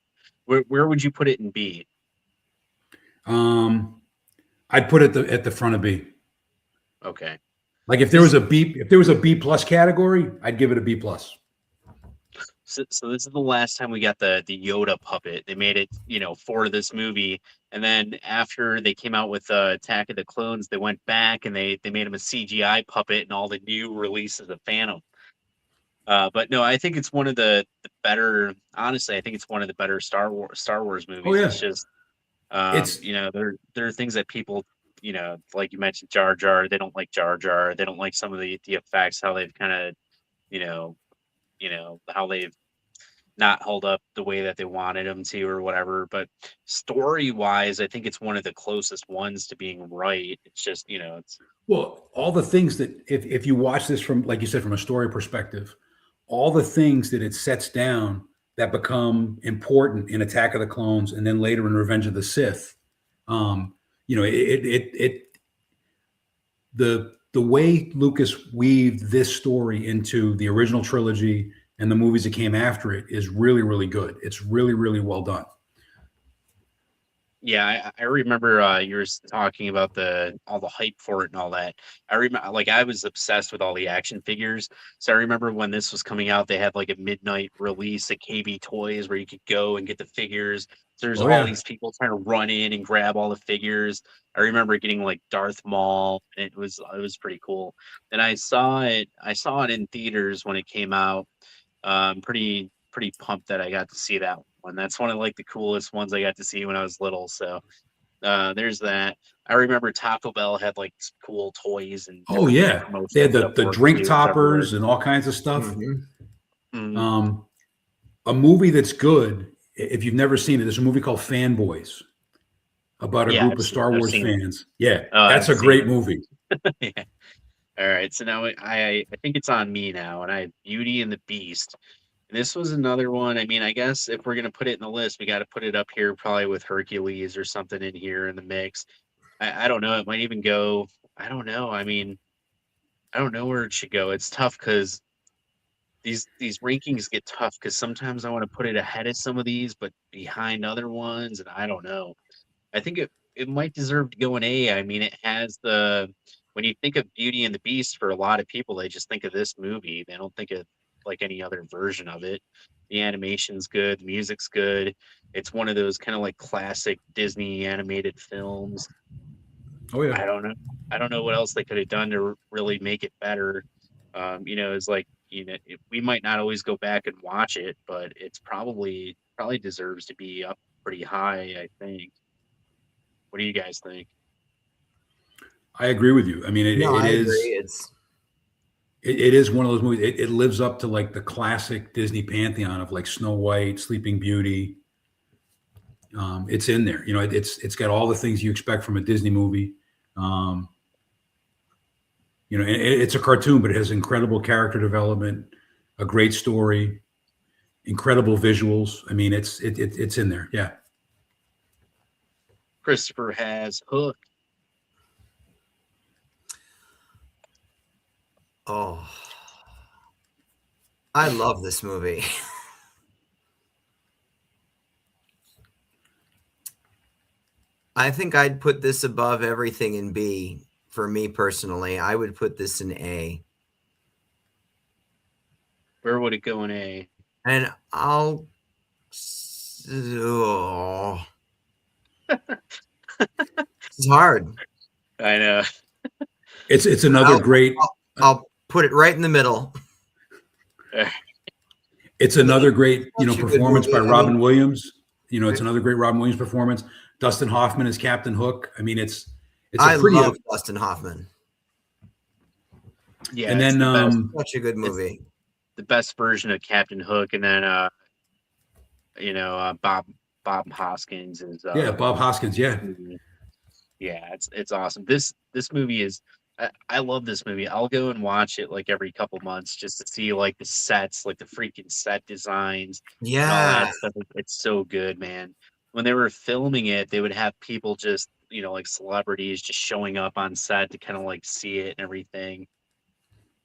Where would you put it in B? I'd put it at the front of B. Okay. Like if there was a B plus category, I'd give it a B plus. So this is the last time we got the Yoda puppet. They made it, for this movie. And then after they came out with Attack of the Clones, they went back and they made him a CGI puppet in all the new releases of Phantom. But no, I think it's one of the better. Honestly, I think it's one of the better Star Wars movies. Oh, yeah. It's just, there are things that people, like you mentioned, Jar Jar. They don't like Jar Jar. They don't like some of the effects, how they've kind of, how they've not held up the way that they wanted them to or whatever. But story wise, I think it's one of the closest ones to being right. It's just, it's. Well, all the things that if you watch this from, like you said, from a story perspective, all the things that it sets down that become important in Attack of the Clones and then later in Revenge of the Sith, the way Lucas weaved this story into the original trilogy and the movies that came after it is really, really good. It's really, really well done. Yeah, I remember you were talking about all the hype for it and all that. I remember, like, I was obsessed with all the action figures. So I remember when this was coming out, they had like a midnight release at KB Toys where you could go and get the figures. So there's all these people trying to run in and grab all the figures. I remember getting like Darth Maul, and it was pretty cool. And I saw it in theaters when it came out. Pretty pumped that I got to see that one. That's one of like the coolest ones I got to see when I was little. So there's that. I remember Taco Bell had like cool toys and they had the drink toppers and all kinds of stuff. Mm-hmm. A movie that's good, if you've never seen it, there's a movie called Fanboys about a group of Star Wars fans. Yeah, that's a great movie. Yeah. All right, so now I think it's on me now, and I have Beauty and the Beast. And this was another one. I mean, I guess if we're gonna put it in the list, we got to put it up here, probably with Hercules or something in here in the mix. I don't know. It might even go. I don't know. I mean, I don't know where it should go. It's tough because these rankings get tough because sometimes I want to put it ahead of some of these, but behind other ones, and I don't know. I think it might deserve to go in A. I mean, it has when you think of Beauty and the Beast, for a lot of people, they just think of this movie. They don't think of like any other version of it. The animation's good, the music's good. It's one of those kind of like classic Disney animated films. Oh yeah. I don't know what else they could have done to really make it better. It's like, we might not always go back and watch it, but it's probably deserves to be up pretty high, I think. What do you guys think? I agree with you. I mean, it is one of those movies. It lives up to like the classic Disney pantheon of like Snow White, Sleeping Beauty. It's in there. It's got all the things you expect from a Disney movie. It's a cartoon, but it has incredible character development, a great story, incredible visuals. I mean, it's in there. Yeah. Christopher has Hook. Oh, I love this movie. I think I'd put this above everything in B. For me personally, I would put this in A. Where would it go in A? And I'll. Oh, it's hard. I know. It's another great. I'll put it right in the middle. It's another great, Such a good performance by movie. I Robin mean- Williams. It's another great Robin Williams performance. Dustin Hoffman as Captain Hook. I mean, it's I a pretty. love Dustin Hoffman. Yeah, And it's then Such a good movie. the best version of Captain Hook, and then Bob Hoskins is Bob Hoskins. Yeah, yeah, it's awesome. This movie is I love this movie. I'll go and watch it like every couple months just to see like the sets, like the freaking set designs and all Yeah. that stuff. It's so good, man. When they were filming it, they would have people just, like celebrities just showing up on set to kind of like see it and everything.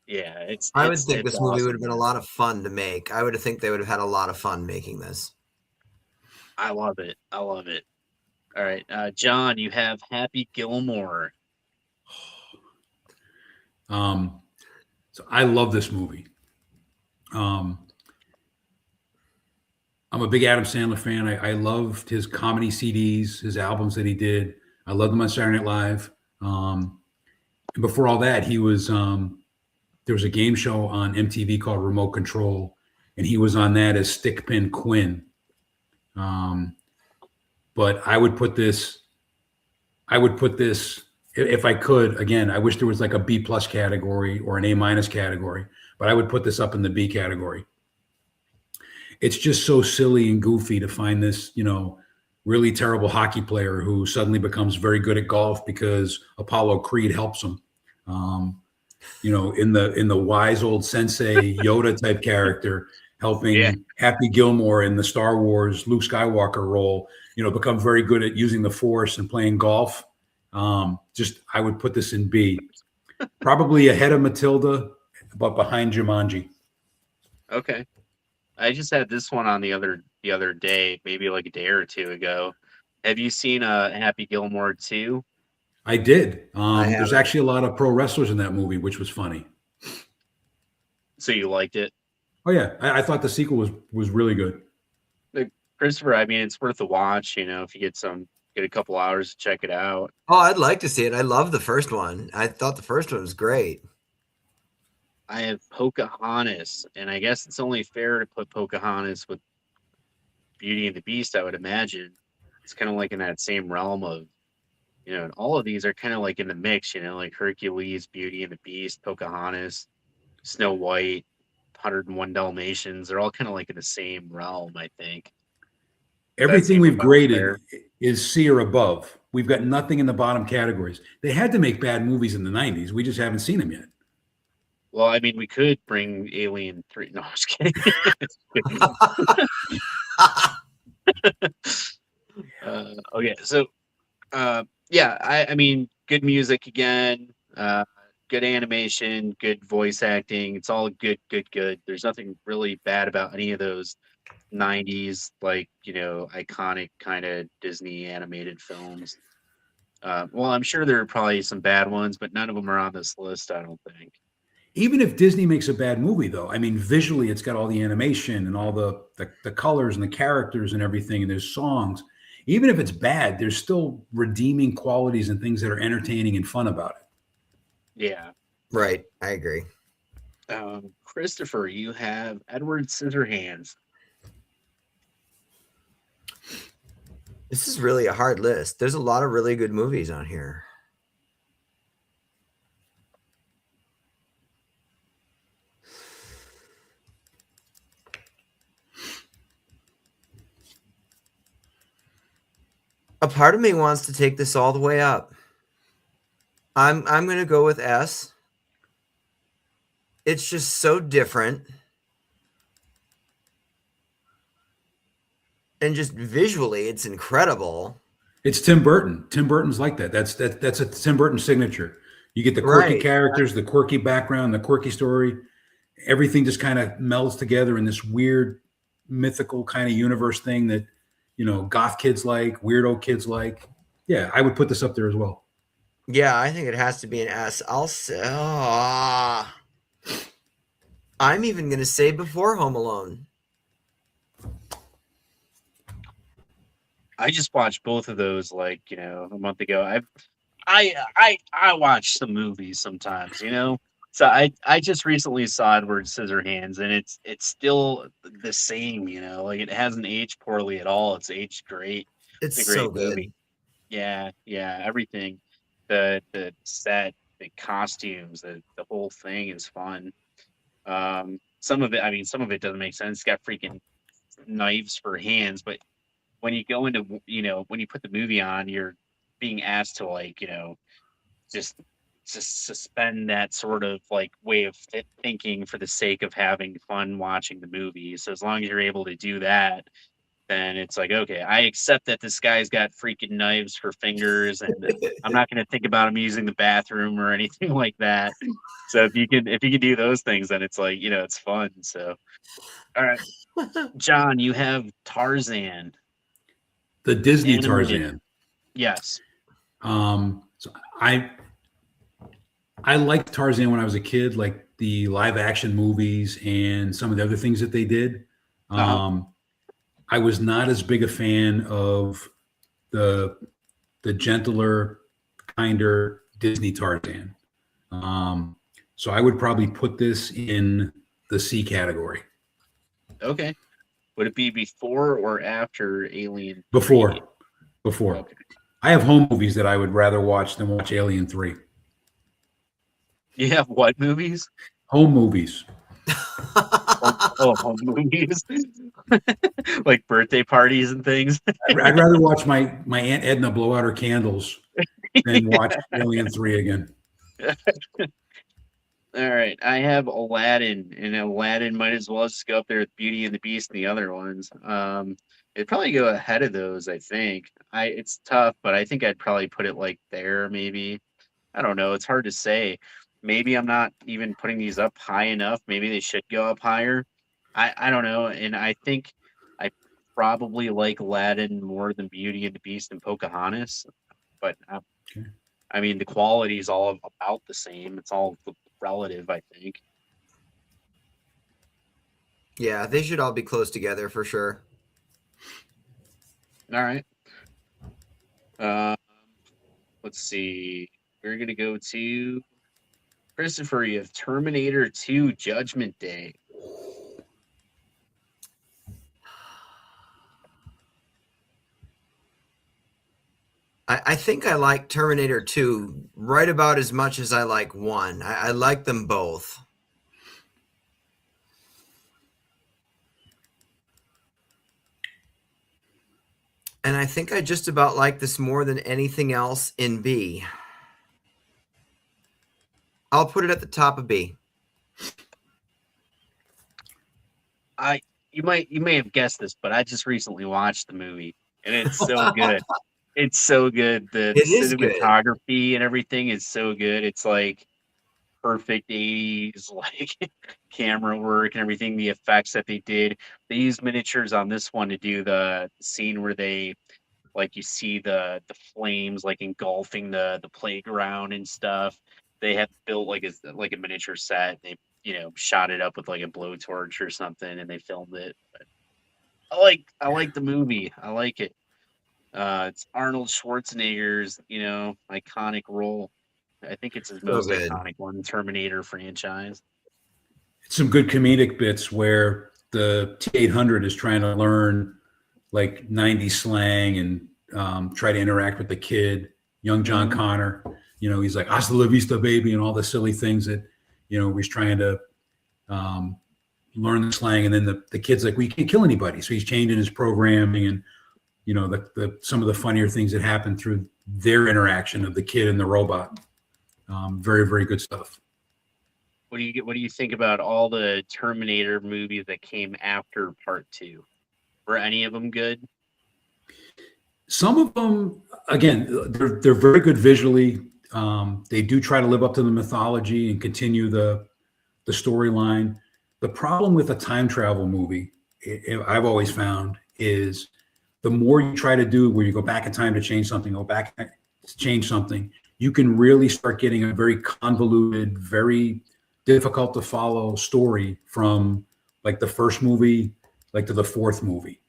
Yeah, I would think it's this movie would have awesome, been a man. lot of fun to make. I would have think they would have had a lot of fun making this. I love it. I love it. All right, John, you have Happy Gilmore. So I love this movie. I'm a big Adam Sandler fan. I loved his comedy CDs, his albums that he did. I loved him on Saturday Night Live. And before all that, he was there was a game show on MTV called Remote Control, and he was on that as Stickpin Quinn. But I would put this if I could. Again, I wish there was like a B+ category or an A- category, but I would put this up in the B category. It's just so silly and goofy to find this, really terrible hockey player who suddenly becomes very good at golf because Apollo Creed helps him. In the wise old sensei Yoda type character helping Yeah. Happy Gilmore in the Star Wars Luke Skywalker role, become very good at using the Force and playing golf. I would put this in B, probably ahead of Matilda, but behind Jumanji. Okay. I just had this one on the other day, maybe like a day or two ago. Have you seen Happy Gilmore 2? I did. I There's haven't. actually a lot of pro wrestlers in that movie, which was funny. So you liked it? Oh yeah, I thought the sequel was really good. Christopher, I mean, it's worth a watch, if you get a couple hours to check it out. Oh, I'd like to see it. I love the first one. I thought the first one was great. I have Pocahontas, and I guess it's only fair to put Pocahontas with Beauty and the Beast, I would imagine. It's kind of like in that same realm of, and all of these are kind of like in the mix, like Hercules, Beauty and the Beast, Pocahontas, Snow White, 101 Dalmatians. They're all kind of like in the same realm, I think. Everything seem we've about graded fair. is C or above. We've got nothing in the bottom categories. They had to make bad movies in the 90s. We just haven't seen them yet. Well, I mean, we could bring Alien 3. No, I'm just kidding. Okay, so yeah, I mean, good music again, good animation, good voice acting. It's all good. There's nothing really bad about any of those 90s, like, iconic kind of Disney animated films. Well, I'm sure there are probably some bad ones, but none of them are on this list, I don't think. Even if Disney makes a bad movie, though, I mean, visually, it's got all the animation and all the colors and the characters and everything, and there's songs. Even if it's bad, there's still redeeming qualities and things that are entertaining and fun about it. Yeah. Right. I agree. Christopher, you have Edward Scissorhands. This is really a hard list. There's a lot of really good movies on here. A part of me wants to take this all the way up. I'm going to go with S. It's just so different. And just visually, it's incredible. It's Tim Burton. Tim Burton's like that. That's a Tim Burton signature. You get the quirky Right. characters, the quirky background, the quirky story. Everything just kind of melds together in this weird mythical kind of universe thing that, goth kids like, weirdo kids like. Yeah, I would put this up there as well. Yeah, I think it has to be an S. I'll say. I'm even going to say before Home Alone. I just watched both of those like, a month ago. I watch some movies sometimes, So I just recently saw Edward Scissorhands, and it's still the same, like it hasn't aged poorly at all. It's aged great. It's It's a so great good. movie. Yeah, yeah, everything. The set, the costumes, the whole thing is fun. Some of it, I mean, some of it doesn't make sense. It's got freaking knives for hands, but when you go into, when you put the movie on, you're being asked to like, just just suspend that sort of like way of thinking for the sake of having fun watching the movie. So as long as you're able to do that, then it's like, okay, I accept that this guy's got freaking knives for fingers, and I'm not going to think about him using the bathroom or anything like that. So if you can do those things, then it's like, it's fun. So all right, John, you have Tarzan The Disney animated. Tarzan. Yes. So I liked Tarzan when I was a kid, like the live action movies and some of the other things that they did. Uh-huh. I was not as big a fan of the gentler, kinder Disney Tarzan. So I would probably put this in the C category. Okay. Would it be before or after Alien 3? Before. Okay. I have home movies that I would rather watch than watch Alien 3. You have what movies? Home movies. Oh, home movies. Like birthday parties and things. I'd rather watch my Aunt Edna blow out her candles than watch Alien 3 again. All right. I have Aladdin, and Aladdin might as well just go up there with Beauty and the Beast and the other ones. It'd probably go ahead of those, I think. It's tough, but I think I'd probably put it like there, maybe. I don't know. It's hard to say. Maybe I'm not even putting these up high enough. Maybe they should go up higher. I don't know. And I think I probably like Aladdin more than Beauty and the Beast and Pocahontas. But Okay. I mean, the quality is all about the same. It's all relative, I think. Yeah, they should all be close together for sure. All right. Uh, let's see. We're gonna go to Christopher. You have Terminator 2: Judgment Day. I think I like Terminator 2 right about as much as I like 1. I like them both. And I think I just about like this more than anything else in B. I'll put it at the top of B. You may have guessed this, but I just recently watched the movie, and it's so good. It's so good. The It is good. cinematography and everything is so good. It's like perfect 80s like camera work and everything. The effects that they did. They used miniatures on this one to do the scene where they like you see the flames like engulfing the playground and stuff. They had built like a miniature set. They shot it up with like a blowtorch or something, and they filmed it. But I like the movie. I like it. It's Arnold Schwarzenegger's iconic role. I think it's his So most good. iconic one, Terminator franchise. Some good comedic bits where the T-800 is trying to learn like 90s slang and try to interact with the kid, young John Connor. He's like, hasta la vista, baby, and all the silly things that, he's trying to learn the slang. And then the kid's like, we can't kill anybody. So he's changing his programming and, some of the funnier things that happen through their interaction of the kid and the robot. Very, very good stuff. What do you think about all the Terminator movies that came after Part 2? Were any of them good? Some of them, again, they're very good visually. They do try to live up to the mythology and continue the storyline. The problem with a time travel movie, I've always found, is the more you try to do where you go back in time to change something, you can really start getting a very convoluted, very difficult to follow story from like the first movie, like to the fourth movie.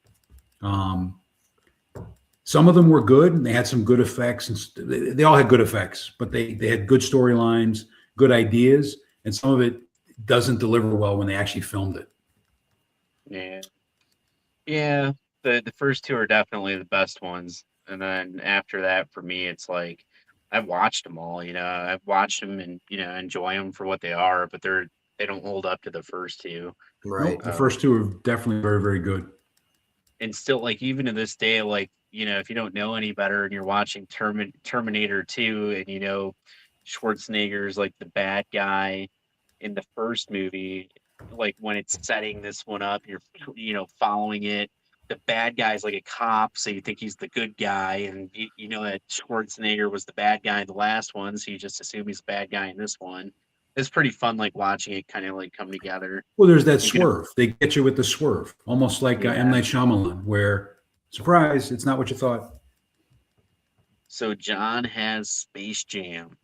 Some of them were good and they had some good effects, and they all had good effects, but they had good storylines, good ideas, and some of it doesn't deliver well when they actually filmed it. Yeah. Yeah. The first two are definitely the best ones. And then after that, for me, it's like I've watched them all, I've watched them and, enjoy them for what they are, but they don't hold up to the first two. Right. Nope, the first two are definitely very, very good. And still, like, even to this day, like, if you don't know any better and you're watching Terminator 2 and, Schwarzenegger's like the bad guy in the first movie, like when it's setting this one up, you're, following it. The bad guy's like a cop, so you think he's the good guy, and you know that Schwarzenegger was the bad guy in the last one, so you just assume he's the bad guy in this one. It's pretty fun, like watching it kind of like come together. Well, there's that You swerve. They get you with the swerve, almost like Yeah. M. Night Shyamalan, where surprise, it's not what you thought. So John has Space Jam.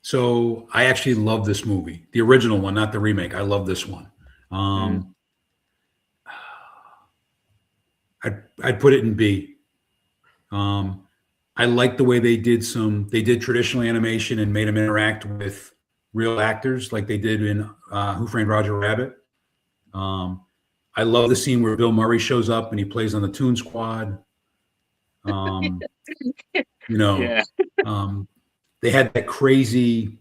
So I actually love this movie, the original one, not the remake. I love this one. I'd put it in B. I like the way they did traditional animation and made them interact with real actors like they did in Who Framed Roger Rabbit. I love the scene where Bill Murray shows up and he plays on the Toon Squad. Yeah. They had that crazy,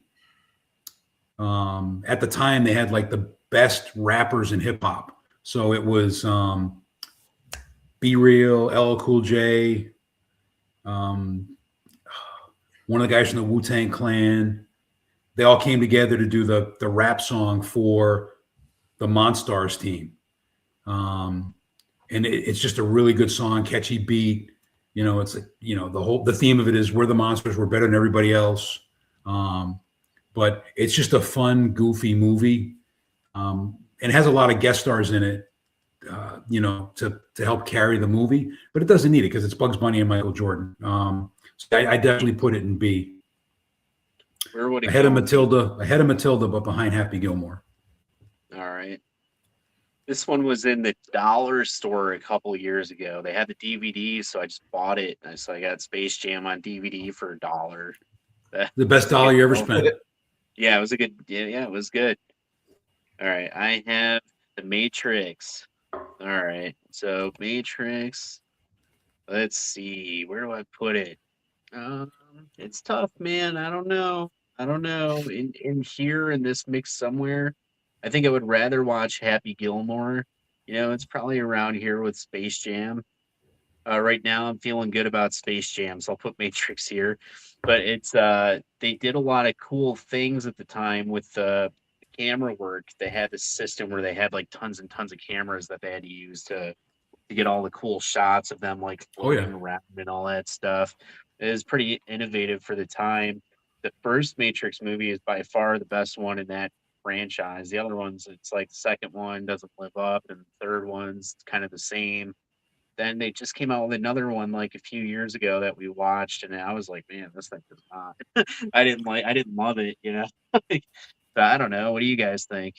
at the time they had like the best rappers in hip hop. So it was Be Real, LL Cool J, one of the guys from the Wu-Tang Clan. They all came together to do the rap song for the Monstars team. And it's just a really good song, catchy beat. It's like, the theme of it is we're the monsters, we're better than everybody else. But it's just a fun, goofy movie. And it has a lot of guest stars in it, to help carry the movie, but it doesn't need it because it's Bugs Bunny and Michael Jordan. So I definitely put it in B. Where would it Ahead of go? Matilda, but behind Happy Gilmore. All right. This one was in the dollar store a couple of years ago. They had the DVD, so I just bought it. So I got Space Jam on DVD for $1. The best dollar you ever spent. Yeah, it was a good. Yeah, it was good. All right, I have The Matrix. All right, so Matrix. Let's see, where do I put it? It's tough, man. I don't know. In here in this mix somewhere, I think I would rather watch Happy Gilmore. It's probably around here with Space Jam. Right now, I'm feeling good about Space Jam, so I'll put Matrix here. But it's they did a lot of cool things at the time with camera work. They had this system where they had like tons and tons of cameras that they had to use to get all the cool shots of them like floating around and all that stuff. It was pretty innovative for the time. The first Matrix movie is by far the best one in that franchise. The other ones, it's like the second one doesn't live up, and the third one's kind of the same. Then they just came out with another one like a few years ago that we watched, and I was like, man, this thing is not. I didn't love it, But I don't know. What do you guys think?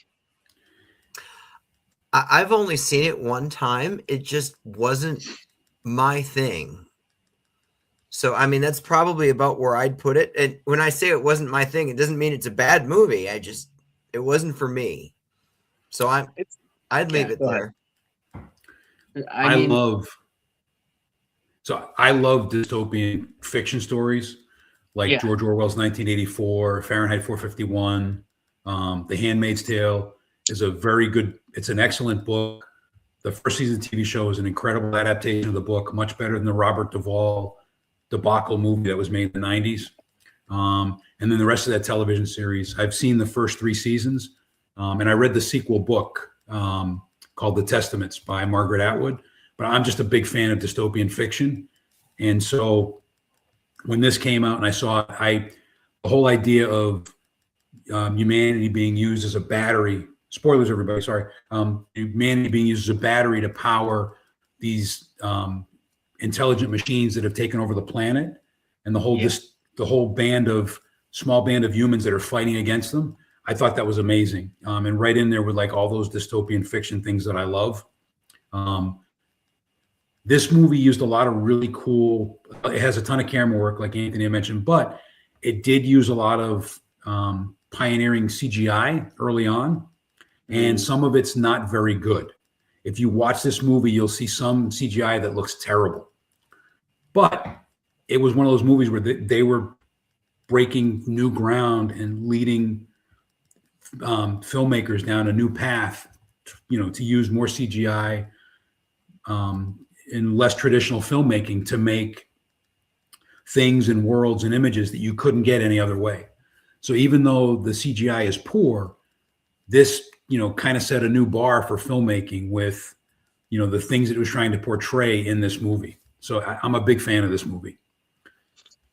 I've only seen it one time. It just wasn't my thing. So, I mean, that's probably about where I'd put it. And when I say it wasn't my thing, it doesn't mean it's a bad movie. It wasn't for me. So I'd leave it there. I love dystopian fiction stories like George Orwell's 1984, Fahrenheit 451, The Handmaid's Tale is it's an excellent book. The first season TV show is an incredible adaptation of the book, much better than the Robert Duvall debacle movie that was made in the 90s. And then the rest of that television series, I've seen the first 3 seasons, and I read the sequel book called The Testaments by Margaret Atwood. but I'm just a big fan of dystopian fiction. And so when this came out and I saw it, the whole idea of humanity being used as a battery, spoilers, everybody, sorry, humanity being used as a battery to power these intelligent machines that have taken over the planet, and the whole small band of humans that are fighting against them. I thought that was amazing. And right in there with like all those dystopian fiction things that I love. This movie used a lot of really cool, it has a ton of camera work, like Anthony mentioned, but it did use a lot of pioneering CGI early on, and some of it's not very good. If you watch this movie, you'll see some CGI that looks terrible. But it was one of those movies where they were breaking new ground and leading filmmakers down a new path, to use more CGI in less traditional filmmaking to make things and worlds and images that you couldn't get any other way. So even though the CGI is poor, this, kind of set a new bar for filmmaking with, the things that it was trying to portray in this movie. So I'm a big fan of this movie.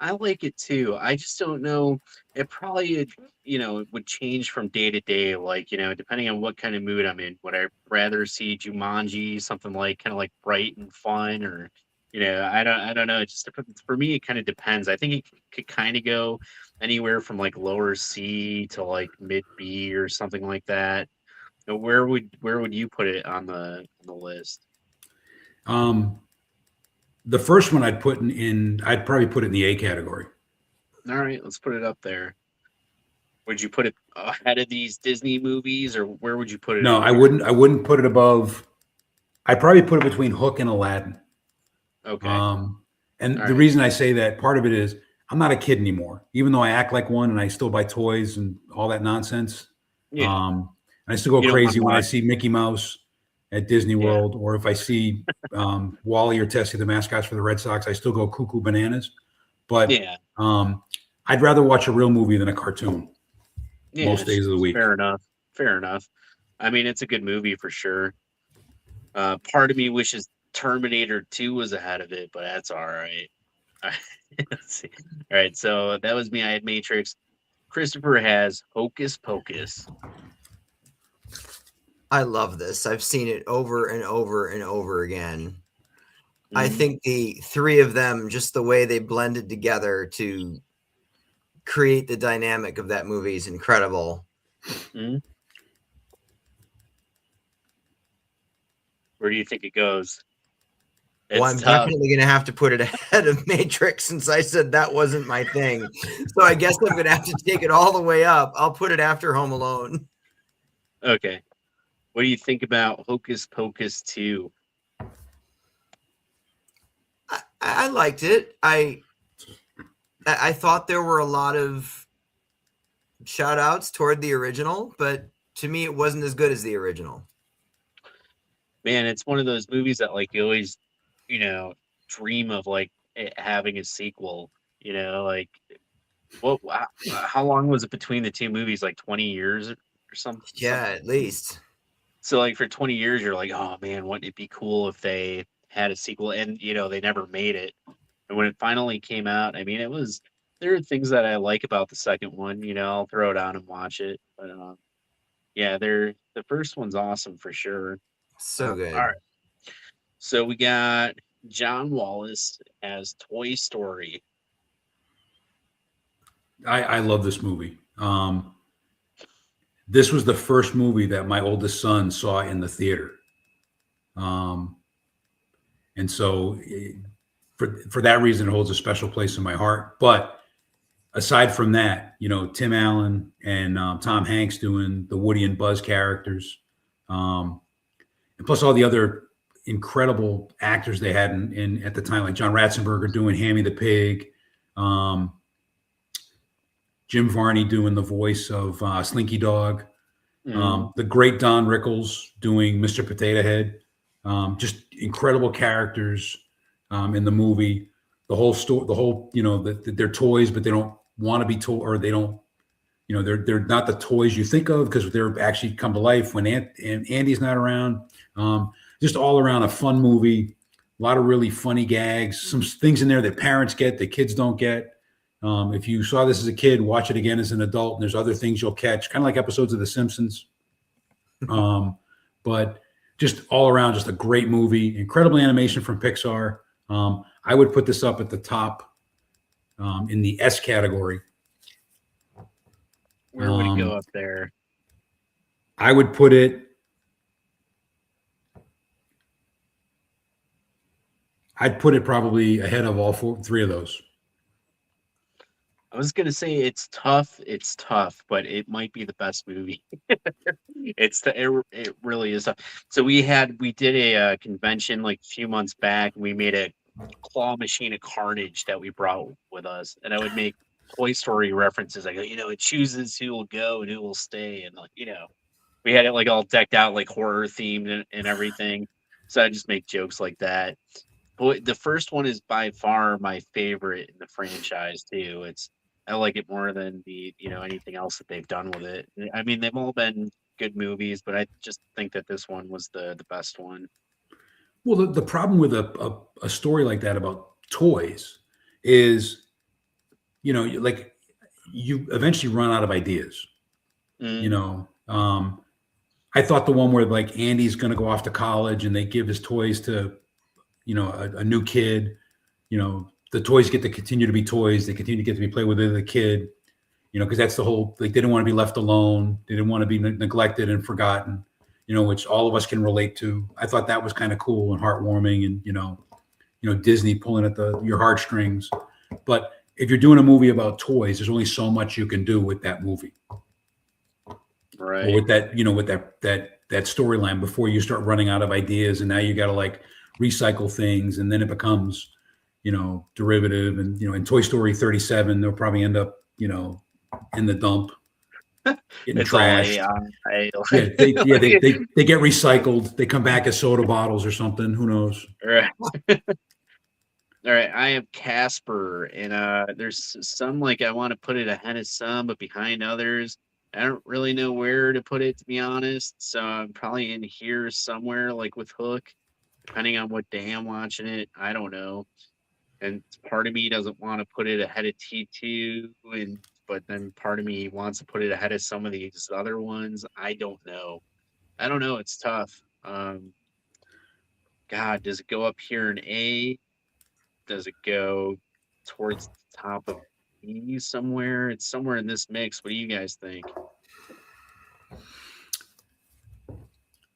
I like it too. I just don't know. It probably, would change from day to day. Like, depending on what kind of mood I'm in. Would I rather see Jumanji, something like kind of like bright and fun, or, I don't know. It just, for me, it kind of depends. I think it could kind of go anywhere from like lower C to like mid B or something like that. Where would you put it on the list? The first one I'd probably put it in the A category. All right, let's put it up there. Would you put it ahead of these Disney movies, or where would you put it? No, I wouldn't put it above. I'd probably put it between Hook and Aladdin. Okay. The reason I say that, part of it is I'm not a kid anymore, even though I act like one and I still buy toys and all that nonsense. Yeah. And I still go crazy when I see Mickey Mouse at Disney World, or if I see Wally or Tessie, the mascots for the Red Sox, I still go cuckoo bananas. But I'd rather watch a real movie than a cartoon most days of the week. Fair enough. I mean, it's a good movie for sure. Part of me wishes Terminator 2 was ahead of it, but that's all right. Let's see. All right, so that was me. I had Matrix. Christopher has Hocus Pocus. I love this. I've seen it over and over and over again. I think the three of them, just the way they blended together to create the dynamic of that movie is incredible. Where do you think it goes? Well, I'm definitely going to have to put it ahead of Matrix, since I said that wasn't my thing. So I guess I'm going to have to take it all the way up. I'll put it after Home Alone. Okay. What do you think about Hocus Pocus 2? I liked it. I thought there were a lot of shout outs toward the original, but to me it wasn't as good as the original. Man, it's one of those movies that like you always, dream of like it having a sequel, like how long was it between the two movies? Like 20 years or something? Yeah, at least. So like for 20 years, you're like, oh man, wouldn't it be cool if they had a sequel? And they never made it. And when it finally came out, I mean, there are things that I like about the second one. I'll throw it on and watch it. But the first one's awesome for sure. So good. All right. So we got John Wallace as Toy Story. I love this movie. This was the first movie that my oldest son saw in the theater. And so for that reason, it holds a special place in my heart. But aside from that, Tim Allen and Tom Hanks doing the Woody and Buzz characters, and plus all the other incredible actors they had in at the time, like John Ratzenberger doing Hammy the Pig, Jim Varney doing the voice of Slinky Dog, the great Don Rickles doing Mr. Potato Head, just incredible characters in the movie. The whole story, they're toys, but they don't want to be toy, or they don't, they're not the toys you think of, because they're actually come to life when Andy's not around. just all around a fun movie. A lot of really funny gags, some things in there that parents get that kids don't get. If you saw this as a kid, watch it again as an adult, and there's other things you'll catch, kind of like episodes of The Simpsons. But just all around, just a great movie. Incredible animation from Pixar. I would put this up at the top in the S category. Where would it go up there? I would put it. I'd put it probably ahead of all three of those. I was gonna say it's tough, but it might be the best movie. It really is tough. So we did a convention like a few months back, and we made a claw machine of carnage that we brought with us, and I would make Toy Story references. I go, it chooses who will go and who will stay, and we had it like all decked out like horror themed and everything. So I just make jokes like that. But the first one is by far my favorite in the franchise too. I like it more than anything else that they've done with it. I mean, they've all been good movies, but I just think that this one was the best one. Well, the problem with a story like that about toys is, like you eventually run out of ideas. I thought the one where like Andy's going to go off to college and they give his toys to, a new kid, the toys get to continue to be toys. They continue to get to be played with the kid, because that's the whole, like, they didn't want to be left alone. They didn't want to be neglected and forgotten, which all of us can relate to. I thought that was kind of cool and heartwarming and, Disney pulling at your heartstrings. But if you're doing a movie about toys, there's only so much you can do with that movie. Right. Or with that, with that storyline before you start running out of ideas. And now you got to like recycle things. And then it becomes, derivative. And, in Toy Story 37, they'll probably end up, in the dump, getting trashed. They get recycled. They come back as soda bottles or something. Who knows? Right. All right, I have Casper, and there's some like I want to put it ahead of some, but behind others. I don't really know where to put it, to be honest. So I'm probably in here somewhere, like with Hook, depending on what day I'm watching it. I don't know. And part of me doesn't want to put it ahead of T2, but then part of me wants to put it ahead of some of these other ones. I don't know. It's tough. God, does it go up here in A? Does it go towards the top of E somewhere? It's somewhere in this mix. What do you guys think?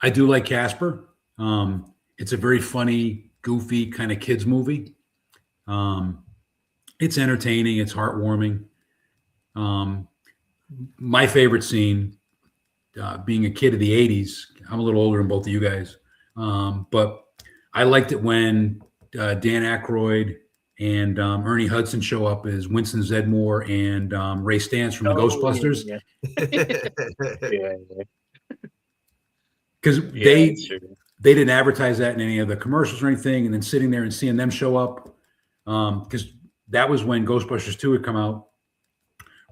I do like Casper. It's a very funny, goofy kind of kids movie. It's entertaining. It's heartwarming. My favorite scene, being a kid of the 80s, I'm a little older than both of you guys, but I liked it when Dan Aykroyd and Ernie Hudson show up as Winston Zeddemore and Ray Stantz from the Ghostbusters. Because they didn't advertise that in any of the commercials or anything, and then sitting there and seeing them show up, because that was when Ghostbusters 2 had come out.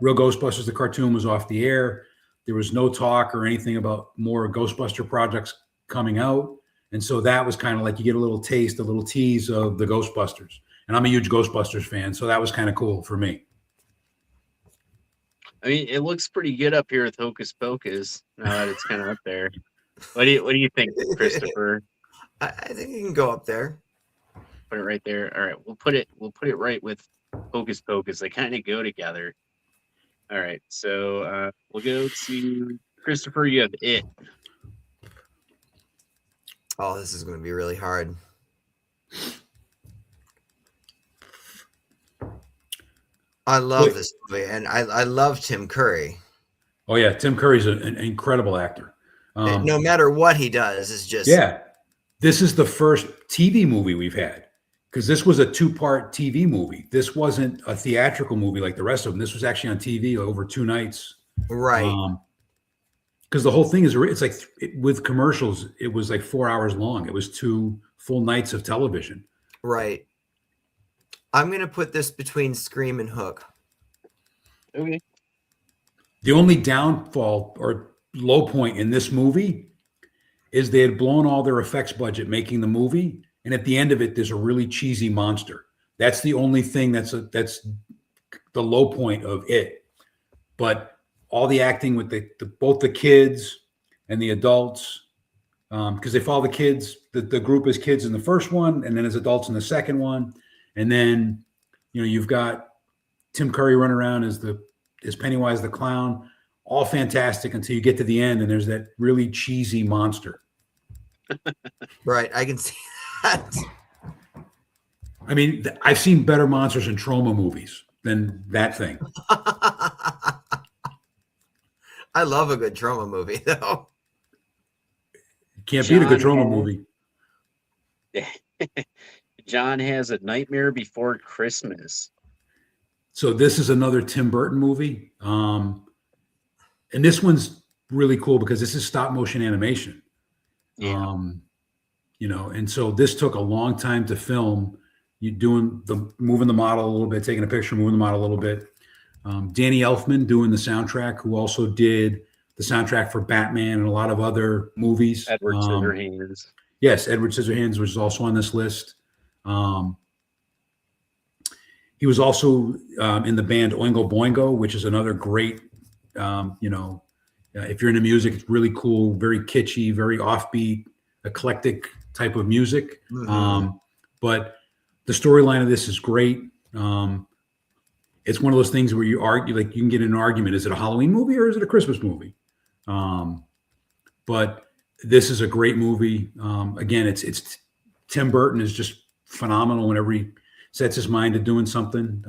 Real Ghostbusters, the cartoon, was off the air. There was no talk or anything about more Ghostbuster projects coming out. And so that was kind of like you get a little taste, a little tease of the Ghostbusters. And I'm a huge Ghostbusters fan, so that was kind of cool for me. I mean, it looks pretty good up here with Hocus Pocus, now that it's kind of up there. What do you think, Christopher? I think you can go up there. Put it right there. All right, we'll put it right with Hocus Pocus. They kind of go together. All right, so we'll go to Christopher. You have It. Oh, this is going to be really hard. I love this movie, and I love Tim Curry. Oh yeah, Tim Curry's an incredible actor. No matter what he does, is just This is the first TV movie we've had, because this was a 2-part TV movie. This wasn't a theatrical movie like the rest of them. This was actually on TV over 2 nights. Right. Because the whole thing is, it's like with commercials, it was like 4 hours long. It was 2 full nights of television. Right. I'm going to put this between Scream and Hook. Okay. The only downfall or low point in this movie is they had blown all their effects budget making the movie, and at the end of it, there's a really cheesy monster. That's the only thing that's the low point of it. But all the acting with both the kids and the adults, because they follow the kids, the group as kids in the first one, and then as adults in the second one, and then you've got Tim Curry running around as Pennywise the clown. All fantastic until you get to the end, and there's that really cheesy monster. Right, I can see that. I mean, I've seen better monsters in trauma movies than that thing. I love a good trauma movie, though. Can't beat a good John trauma has- movie. John has A Nightmare Before Christmas. So this is another Tim Burton movie. And this one's really cool because this is stop motion animation. Yeah. And so this took a long time to film. You moving the model a little bit, taking a picture, moving the model a little bit. Danny Elfman doing the soundtrack, who also did the soundtrack for Batman and a lot of other movies. Edward Scissorhands. Yes, Edward Scissorhands, which is also on this list. He was also in the band Oingo Boingo, which is another great, if you're into music, it's really cool, very kitschy, very offbeat, eclectic type of music. Mhm. But the storyline of this is great. It's one of those things where you argue, like you can get in an argument. Is it a Halloween movie or is it a Christmas movie? But this is a great movie. Again, it's Tim Burton is just phenomenal whenever he sets his mind to doing something.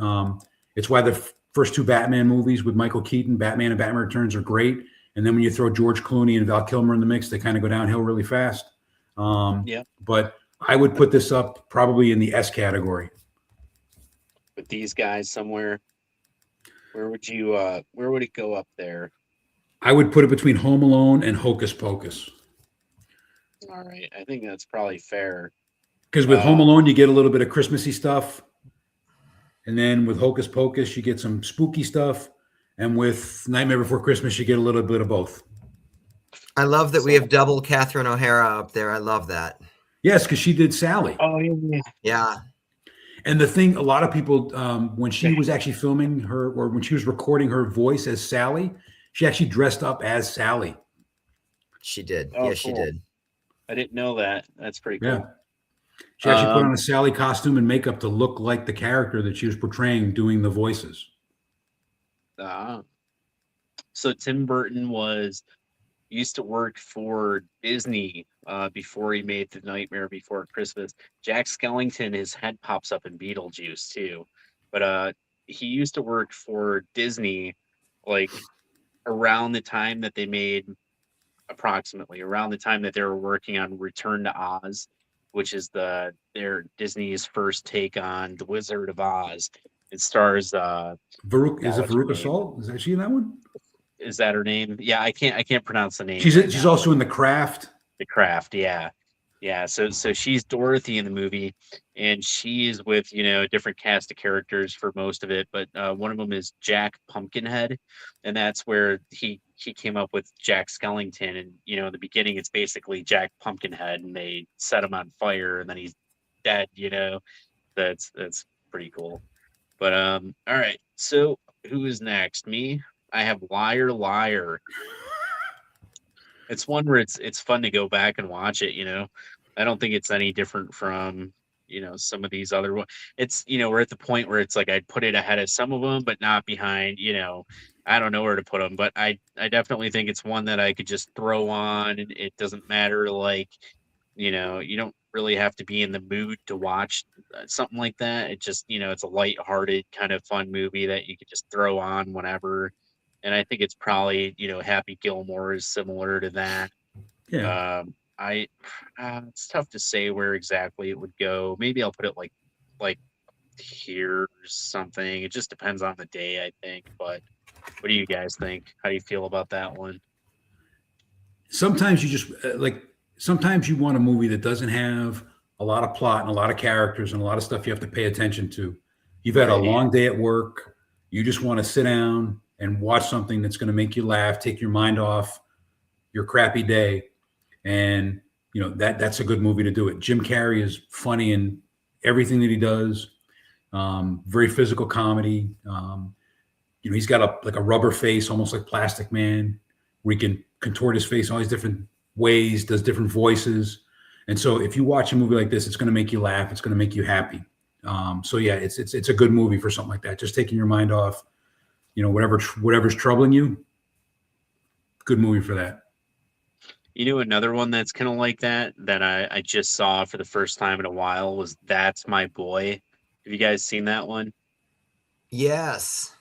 It's why the first two Batman movies with Michael Keaton, Batman and Batman Returns, are great. And then when you throw George Clooney and Val Kilmer in the mix, they kind of go downhill really fast. Yeah. But I would put this up probably in the S category. With these guys somewhere, where would it go up there? I would put it between Home Alone and Hocus Pocus. All right, I think that's probably fair. Because with Home Alone, you get a little bit of Christmassy stuff. And then with Hocus Pocus, you get some spooky stuff. And with Nightmare Before Christmas, you get a little bit of both. I love that we have double Catherine O'Hara up there. I love that. Yes, because she did Sally. Oh yeah. Yeah. And the thing, a lot of people, when she was actually filming her, or when she was recording her voice as Sally, she actually dressed up as Sally. She did. Oh, Yes, she cool. did. I didn't know that. That's pretty cool. Yeah. She actually put on a Sally costume and makeup to look like the character that she was portraying doing the voices. So Tim Burton used to work for Disney before he made The Nightmare Before Christmas. Jack Skellington, his head pops up in Beetlejuice too, but he used to work for Disney like around the time that they made, approximately around the time that they were working on Return to Oz, which is their Disney's first take on The Wizard of Oz. It stars Is it what's her Veruca name? Salt? Is that she in that one? Is that her name? Yeah, I can't pronounce the name. She's right she's now. also in The Craft. The Craft, yeah. So she's Dorothy in the movie, and she's with a different cast of characters for most of it, but one of them is Jack Pumpkinhead, and that's where he came up with Jack Skellington. And in the beginning, it's basically Jack Pumpkinhead, and they set him on fire, and then he's dead. That's pretty cool. But all right. So who is next? Me. I have Liar Liar. It's one where it's fun to go back and watch it. I don't think it's any different from some of these other ones. It's we're at the point where it's like I'd put it ahead of some of them, but not behind. I don't know where to put them, but I definitely think it's one that I could just throw on, and it doesn't matter. Like you don't really have to be in the mood to watch something like that. It just it's a lighthearted kind of fun movie that you could just throw on whenever. And I think it's probably Happy Gilmore is similar to that. Yeah. It's tough to say where exactly it would go. Maybe I'll put it like here or something. It just depends on the day, I think. But what do you guys think? How do you feel about that one? Sometimes you just sometimes you want a movie that doesn't have a lot of plot and a lot of characters and a lot of stuff you have to pay attention to. You've had a long day at work. You just want to sit down and watch something that's going to make you laugh, take your mind off your crappy day. and that's a good movie to do it. Jim Carrey is funny in everything that he does. Very physical comedy. He's got like a rubber face, almost like Plastic Man, where he can contort his face all these different ways, does different voices. And so if you watch a movie like this, it's going to make you laugh. It's going to make you happy. So yeah, it's a good movie for something like that. Just taking your mind off, whatever's troubling you. Good movie for that. Another one that's kind of like that I just saw for the first time in a while was That's My Boy. Have you guys seen that one? Yes.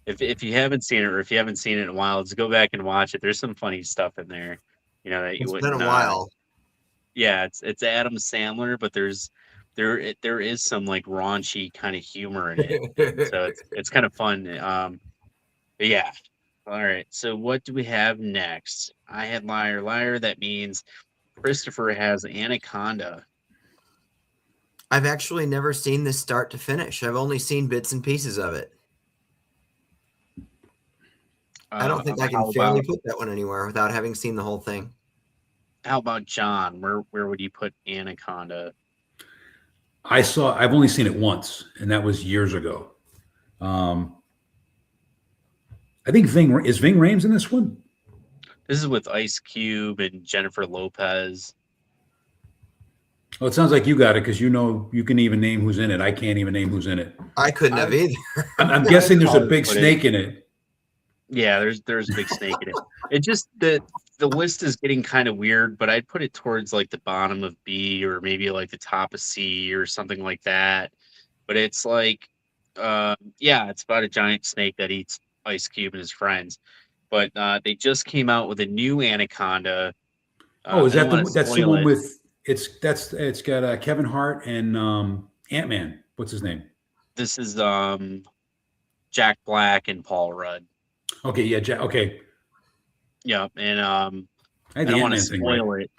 If you haven't seen it, or if you haven't seen it in a while, just go back and watch it. There's some funny stuff in there, that you It's wouldn't. been a while. Yeah, it's Adam Sandler, but there is some like raunchy kind of humor in it, so it's kind of fun. But yeah. All right. So what do we have next? I had Liar Liar. That means Christopher has Anaconda. I've actually never seen this start to finish. I've only seen bits and pieces of it. I don't think I can fairly put that one anywhere without having seen the whole thing. How about John? Where would you put Anaconda? I've only seen it once, and that was years ago. I think Ving Rhames in this one? This is with Ice Cube and Jennifer Lopez. Well, it sounds like you got it because you can even name who's in it. I can't even name who's in it. I couldn't have either. I'm guessing there's a big snake in it. Yeah, there's a big snake in it. It just the list is getting kind of weird, but I'd put it towards like the bottom of B or maybe like the top of C or something like that. But it's like, it's about a giant snake that eats Ice Cube and his friends. But they just came out with a new Anaconda. Is that that's the one with it's got Kevin Hart and Ant-Man. What's his name? This is Jack Black and Paul Rudd. Okay, yeah, Jack. Okay. Yeah, and I don't want to spoil it.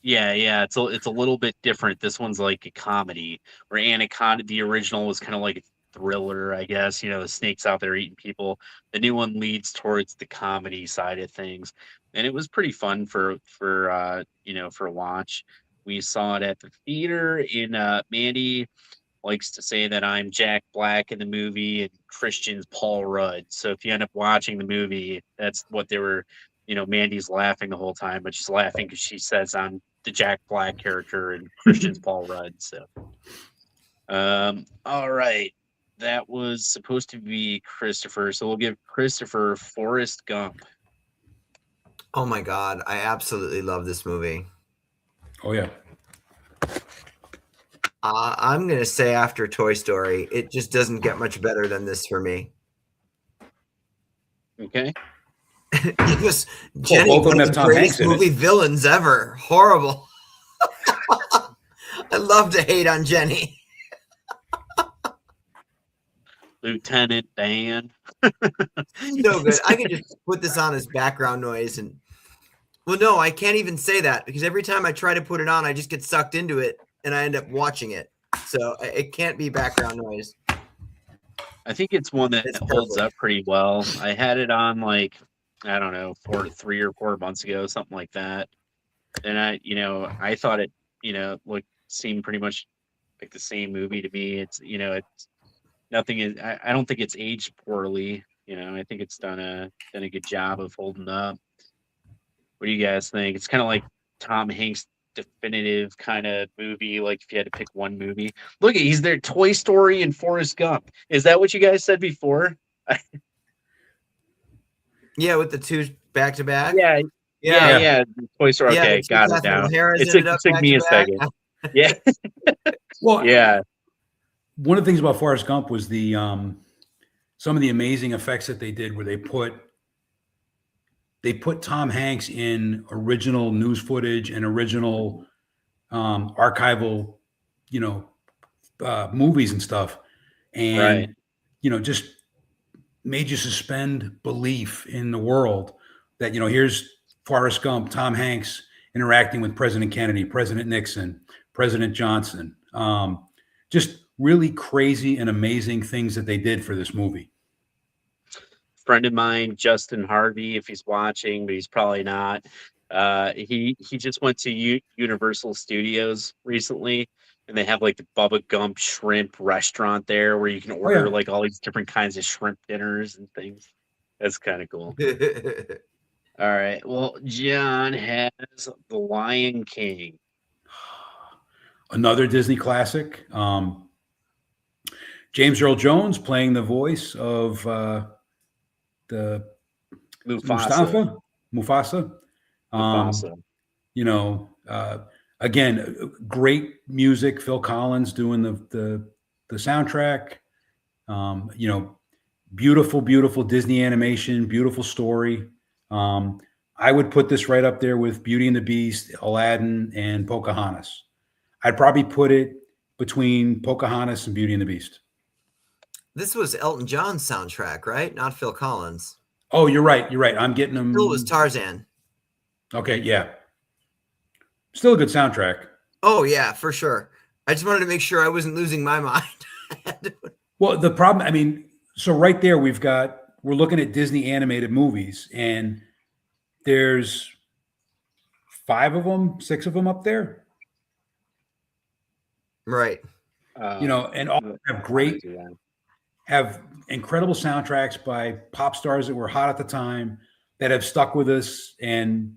Yeah, it's a little bit different. This one's like a comedy, where Anaconda, the original, was kind of like a thriller, I guess. The snakes out there eating people. The new one leads towards the comedy side of things, and it was pretty fun for watch. We saw it at the theater. In Mandy likes to say that I'm Jack Black in the movie and Christian's Paul Rudd. So if you end up watching the movie, that's what they were. Mandy's laughing the whole time, but she's laughing because she says I'm the Jack Black character and Christian's Paul Rudd. So, all right. That was supposed to be Christopher. So we'll give Christopher Forrest Gump. Oh my God. I absolutely love this movie. Oh yeah. I'm going to say after Toy Story, it just doesn't get much better than this for me. Okay. Just Jenny, both of them one of have the Tom greatest Hanks in movie it. villains ever. Horrible. I love to hate on Jenny. Lieutenant Dan. So good. I can just put this on as background noise and no, I can't even say that because every time I try to put it on, I just get sucked into it and I end up watching it. So it can't be background noise. I think it's one that holds up pretty well. I had it on like, I don't know, 3 or 4 months ago, something like that. And I thought it, seemed pretty much like the same movie to me. It's, it's nothing is, I don't think it's aged poorly. I think it's done a good job of holding up. What do you guys think? It's kind of like Tom Hanks' definitive kind of movie. Like if you had to pick one movie, look, he's there. Toy Story and Forrest Gump. Is that what you guys said before? Yeah, with the two back to back. Yeah. Toy Story. Okay, got it down. It took me a second. Yeah. Well, yeah. One of the things about Forrest Gump was the some of the amazing effects that they did, where they put Tom Hanks in original news footage and original archival, movies and stuff, and just made you suspend belief in the world that here's Forrest Gump, Tom Hanks interacting with President Kennedy, President Nixon, President Johnson, just really crazy and amazing things that they did for this movie. Friend of mine, Justin Harvey, if he's watching, but he's probably not. He just went to Universal Studios recently, and they have like the Bubba Gump Shrimp restaurant there where you can Oh order yeah. like all these different kinds of shrimp dinners and things. That's kind of cool. All right. Well, John has The Lion King. Another Disney classic. James Earl Jones playing the voice of the Mufasa. Mufasa. Mufasa. You know, again, great music. Phil Collins doing the soundtrack. You know, beautiful Disney animation, beautiful story. I would put this right up there with Beauty and the Beast, Aladdin, and Pocahontas. I'd probably put it between Pocahontas and Beauty and the Beast. This was Elton John's soundtrack, right? Not Phil Collins. Oh, you're right. You're right. I'm getting them. Phil was Tarzan. Okay, yeah. Still a good soundtrack. Oh yeah, for sure. I just wanted to make sure I wasn't losing my mind. Well, the problem, I mean, so right there we're looking at Disney animated movies, and there's 5 of them, 6 of them up there. Right. You know, and all have incredible soundtracks by pop stars that were hot at the time that have stuck with us. And,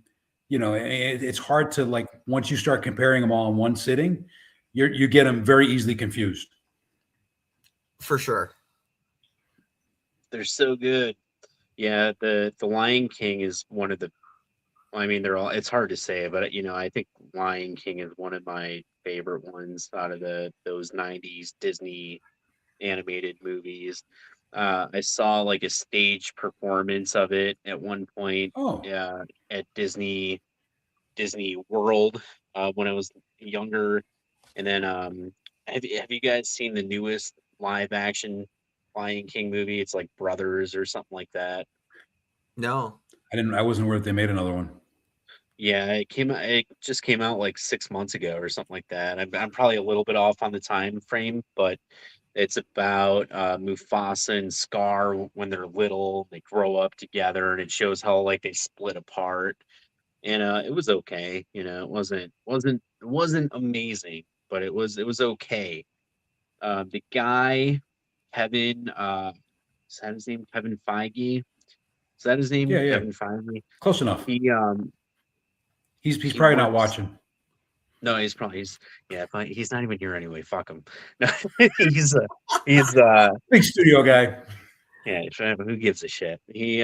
you know, it's hard to, like, once you start comparing them all in one sitting, you get them very easily confused. For sure. They're so good. Yeah, the Lion King is one of the. I mean, they're all. It's hard to say, but you know, I think Lion King is one of my favorite ones out of those '90s Disney animated movies. I saw like a stage performance of it at one point. Oh, At Disney World when I was younger, and then have you guys seen the newest live action Lion King movie? It's like Brothers or something like that. No. I wasn't aware that they made another one. Yeah, it just came out like 6 months ago or something like that. I'm probably a little bit off on the time frame, but it's about Mufasa and Scar when they're little. They grow up together, and it shows how like they split apart. And it was okay. You know, it wasn't amazing, but it was okay. The guy Kevin, is that his name? Kevin Feige. Is that his name? Yeah, yeah. Kevin Feige. Close enough. He's He probably not works. watching. No, he's not even here anyway. Fuck him. No, he's Big studio guy. yeah. Who gives a shit? He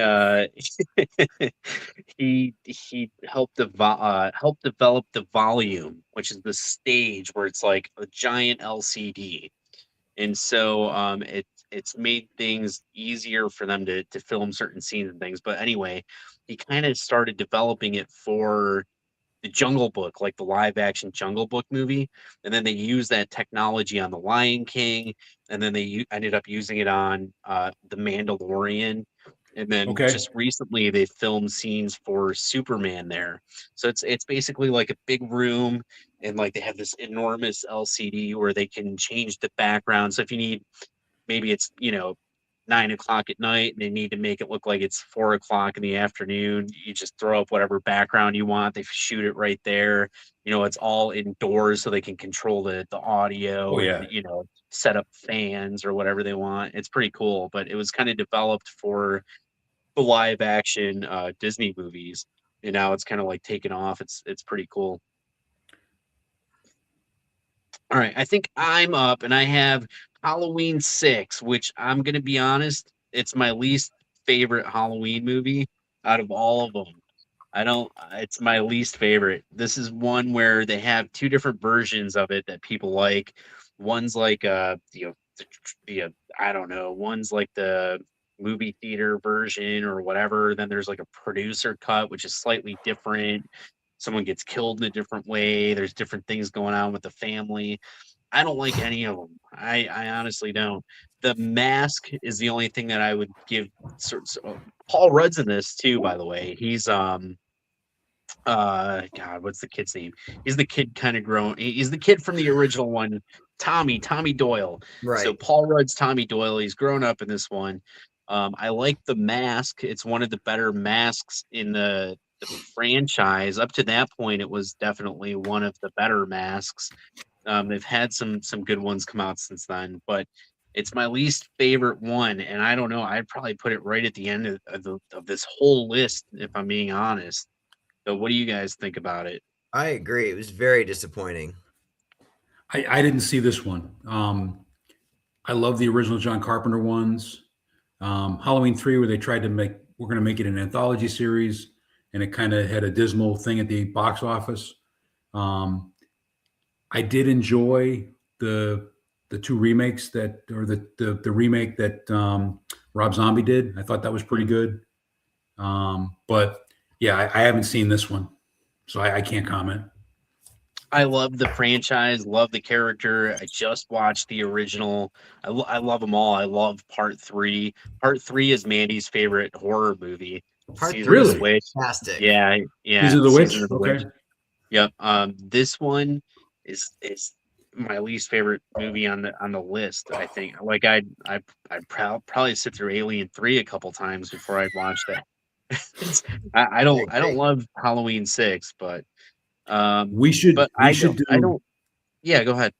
helped develop the volume, which is the stage where it's like a giant LCD, and so it's made things easier for them to film certain scenes and things. But anyway, he kind of started developing it for the Jungle Book, like the live action Jungle Book movie, and then they used that technology on the Lion King, and then they ended up using it on the Mandalorian, and then Okay. just recently they filmed scenes for Superman there. So it's basically like a big room, and like they have this enormous LCD where they can change the background. So if you need, maybe it's 9 o'clock at night and they need to make it look like it's 4 o'clock in the afternoon, you just throw up whatever background you want, they shoot it right there. It's all indoors so they can control the audio Oh yeah. and set up fans or whatever they want. It's pretty cool, but it was kind of developed for the live action Disney movies, and now it's kind of like taken off. It's pretty cool. All right, I think I'm up, and I have Halloween 6, which I'm going to be honest, it's my least favorite Halloween movie out of all of them. I don't, it's my least favorite. This is one where they have two different versions of it that people like. One's like, I don't know, one's like the movie theater version or whatever. Then there's like a producer cut, which is slightly different. Someone gets killed in a different way. There's different things going on with the family. I don't like any of them. I honestly don't. The Mask is the only thing that I would give. Paul Rudd's in this too, by the way. He's God, what's the kid's name? He's the kid kind of grown. He's the kid from the original one, Tommy Doyle. Right. So Paul Rudd's Tommy Doyle. He's grown up in this one. I like The Mask. It's one of the better masks in the the franchise. Up to that point, it was definitely one of the better masks. They've had some good ones come out since then, but it's my least favorite one, and I don't know. I'd probably put it right at the end of this whole list, if I'm being honest. So, what do you guys think about it? I agree. It was very disappointing. I didn't see this one. I love the original John Carpenter ones. Halloween 3, where they tried to we're going to make it an anthology series, and it kind of had a dismal thing at the box office. I did enjoy the two remakes the remake that Rob Zombie did. I thought that was pretty good. But yeah, I haven't seen this one, so I can't comment. I love the franchise, love the character. I just watched the original. I love them all. I love Part 3. Part 3 is Mandy's favorite horror movie. Part Season 3 of is the Witch. fantastic. Yeah, yeah. Season of the Witch. Season of the Okay. Witch. Yep. This one is my least favorite movie on the list. I think. Like I'd probably sit through Alien 3 a couple times before I'd watch that. I don't love Halloween 6, but We should I do. don't. Yeah, go ahead.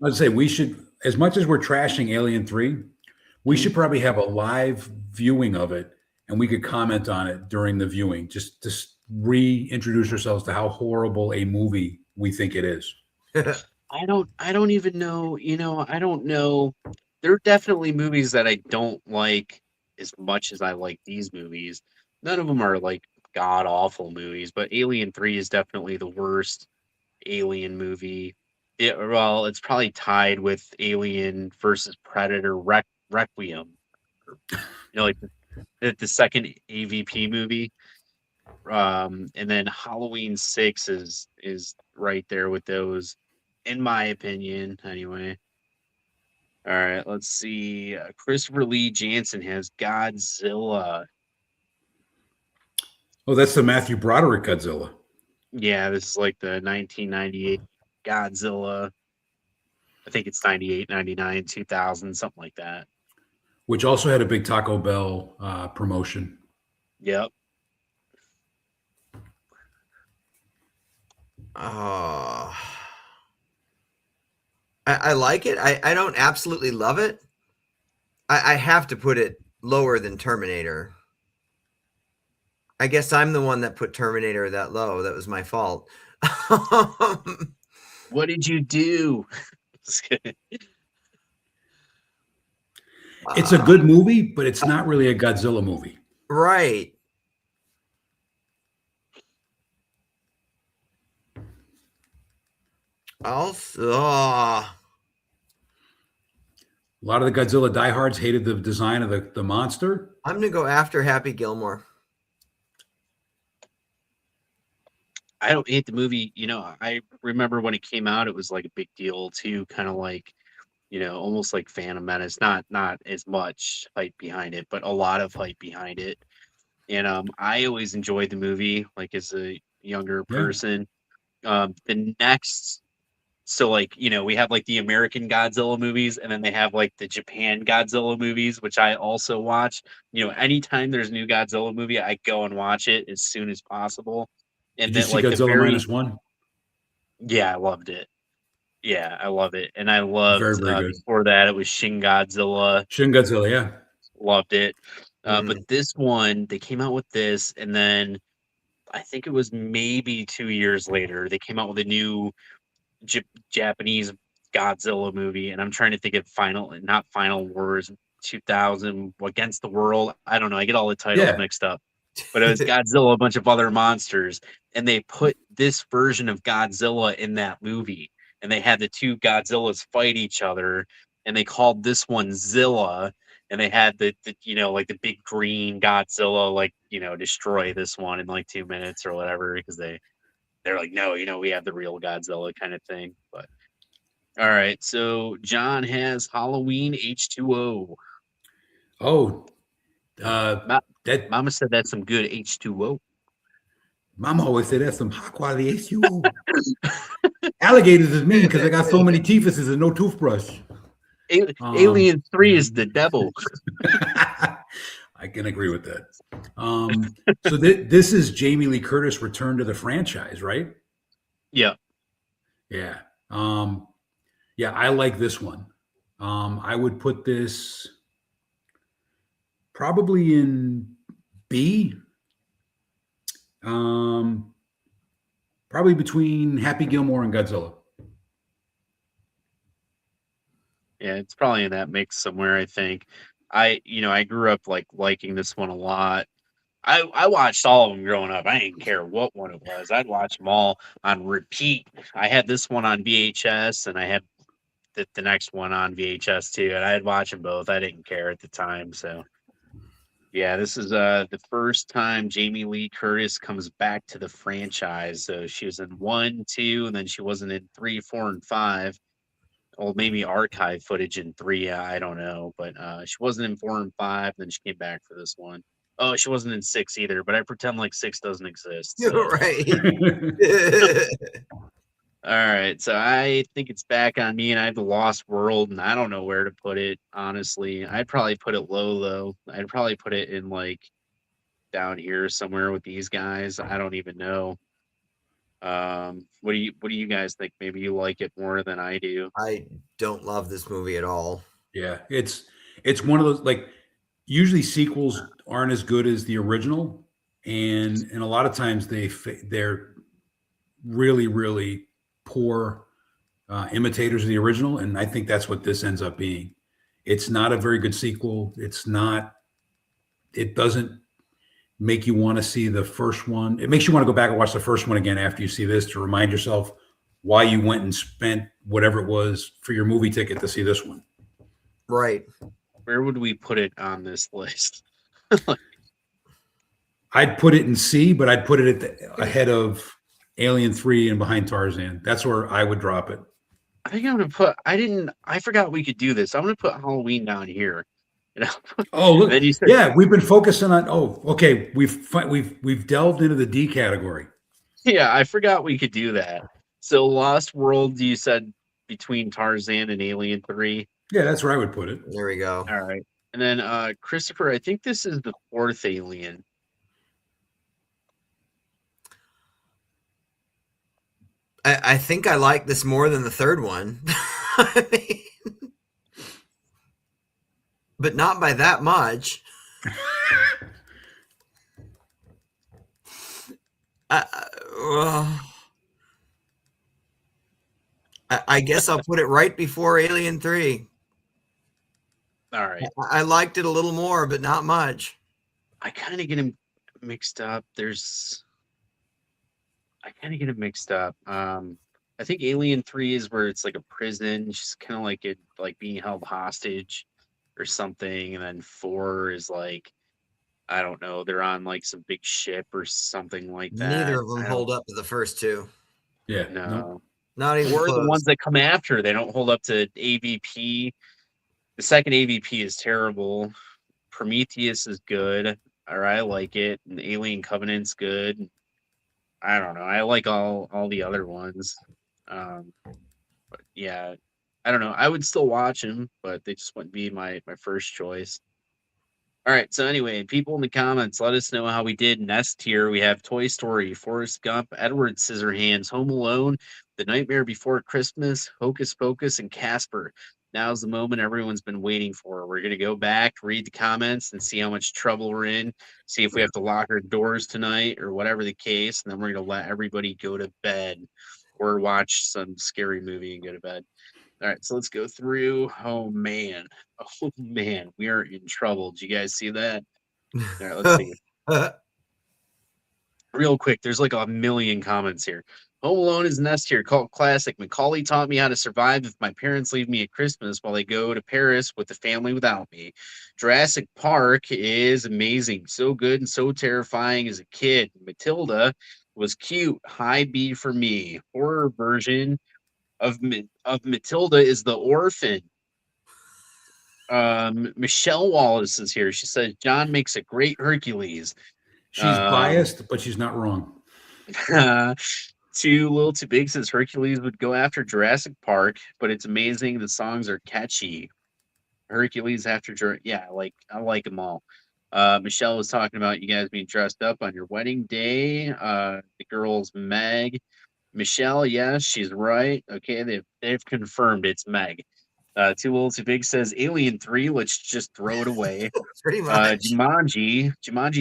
I'd say we should, as much as we're trashing Alien 3, we should probably have a live viewing of it, and we could comment on it during the viewing. Just reintroduce ourselves to how horrible a movie we think it is. I don't even know, I don't know. There are definitely movies that I don't like as much as I like these movies. None of them are like god awful movies, but Alien 3 is definitely the worst Alien movie. Well, it's probably tied with Alien versus Predator Requiem. Like the second AVP movie. And then Halloween 6 is right there with those, in my opinion, anyway. All right, let's see. Christopher Lee Jansen has Godzilla. Oh, that's the Matthew Broderick Godzilla. Yeah, this is like the 1998 Godzilla. I think it's 98, 99, 2000, something like that. Which also had a big Taco Bell promotion. Yep. Oh, I like it. I don't absolutely love it. I have to put it lower than Terminator. I guess I'm the one that put Terminator that low. That was my fault. What did you do? It's a good movie, but it's not really a Godzilla movie. Right. Also, A lot of the Godzilla diehards hated the design of the monster. I'm going to go after Happy Gilmore. I don't hate the movie. I remember when it came out, it was like a big deal too, kind of like, almost like Phantom Menace. Not as much hype behind it, but a lot of hype behind it. And I always enjoyed the movie, like as a younger person. The next, so like, we have like the American Godzilla movies, and then they have like the Japan Godzilla movies, which I also watch. Anytime there's a new Godzilla movie, I go and watch it as soon as possible. And Did you then see like Godzilla -1? Yeah, I loved it. Yeah, I love it. And I loved Very, very good. before that it was Shin Godzilla. Shin Godzilla, yeah. Loved it. But this one, they came out with this, and then I think it was maybe 2 years later, they came out with a new Japanese Godzilla movie, and I'm trying to think of not Final Wars 2000 Against the World. I don't know. I get all the titles mixed up. But it was Godzilla, a bunch of other monsters, and they put this version of Godzilla in that movie, and they had the two Godzillas fight each other, and they called this one Zilla, and they had the like the big green Godzilla destroy this one in like 2 minutes or whatever, because they're like, no, we have the real Godzilla kind of thing. But all right, so John has Halloween H2O. Oh, Mama said that's some good H2O. Mama always said that's some high quality H2O. Alligators is mean because I got so many teethuses and no toothbrush. Alien 3 is the devil. I I can agree with that. So this is Jamie Lee Curtis' return to the franchise, right? Yeah. Yeah. Yeah, I like this one. I would put this probably in B. Probably between Happy Gilmore and Godzilla. Yeah, it's probably in that mix somewhere, I think. I grew up like liking this one a lot. I watched all of them growing up. I didn't care what one it was. I'd watch them all on repeat. I had this one on VHS and I had the next one on VHS too, and I'd watch them both. I didn't care at the time. So yeah, this is the first time Jamie Lee Curtis comes back to the franchise. So she was in 1, 2, and then she wasn't in 3, 4, and 5. Well, maybe archive footage in 3. I don't know, but she wasn't in 4 and 5. Then she came back for this one. Oh, she wasn't in 6 either. But I pretend like 6 doesn't exist. So. You're right. All right, so I think it's back on me, and I have the Lost World, and I don't know where to put it. Honestly, I'd probably put it low, though. I'd probably put it in like down here somewhere with these guys. I don't even know. What do you guys think? Maybe you like it more than I do. I don't love this movie at all. Yeah, it's one of those, like, usually sequels aren't as good as the original, and a lot of times they're really, really poor imitators of the original, and I think that's what this ends up being. It's not a very good sequel. It doesn't make you want to see the first one. It makes you want to go back and watch the first one again after you see this to remind yourself why you went and spent whatever it was for your movie ticket to see this one. Right. Where would we put it on this list? I'd put it in C, but I'd put it ahead of Alien 3 and behind Tarzan. That's where I would drop it. I think I'm gonna put. I forgot we could do this. I'm gonna put Halloween down here. You know? Oh, look. Then you said, Yeah, we've been focusing on. Oh, okay. We've delved into the D category. yeah, I forgot we could do that. So Lost World, you said between Tarzan and Alien 3. Yeah, that's where I would put it. There we go. All right. And then Christopher, I think this is the 4th Alien. I think I like this more than the third one. I mean, but not by that much. I guess I'll put it right before Alien 3. All right. I liked it a little more, but not much. I kind of get them mixed up. I kind of get it mixed up. I think Alien 3 is where it's like a prison, just kind of like it, like being held hostage or something. And then 4 is like, I don't know, they're on like some big ship or something like that. Neither of them hold up to the first two. Yeah. No. Not even Or close. the ones that come after, they don't hold up to AVP. The second AVP is terrible. Prometheus is good, or I like it. And Alien Covenant's good. I don't know. I like all the other ones. But yeah, I don't know. I would still watch them, but they just wouldn't be my first choice. All right. So anyway, people in the comments, let us know how we did. Nest tier, we have Toy Story, Forrest Gump, Edward Scissorhands, Home Alone, The Nightmare Before Christmas, Hocus Pocus, and Casper. Now's the moment everyone's been waiting for. We're going to go back, read the comments, and see how much trouble we're in, see if we have to lock our doors tonight or whatever the case, and then we're going to let everybody go to bed or watch some scary movie and go to bed. All right, so let's go through. Oh, man. We are in trouble. Did you guys see that? All right, let's see. Real quick, there's like a million comments here. Home Alone is Nest here, cult classic. Macaulay taught me how to survive if my parents leave me at Christmas while they go to Paris with the family without me. Jurassic Park is amazing, so good and so terrifying as a kid. Matilda was cute, high B for me. Horror version of Matilda is The Orphan. Michelle Wallace is here. She says John makes a great Hercules. She's biased, but she's not wrong. Too Little Too Big says Hercules would go after Jurassic Park, but it's amazing. The songs are catchy. Hercules after I like them all. Michelle was talking about you guys being dressed up on your wedding day. The girl's Meg. Michelle, yes, she's right. Okay, they've confirmed it's Meg. Too Little Too Big says Alien 3, let's just throw it away. Pretty much. Jumanji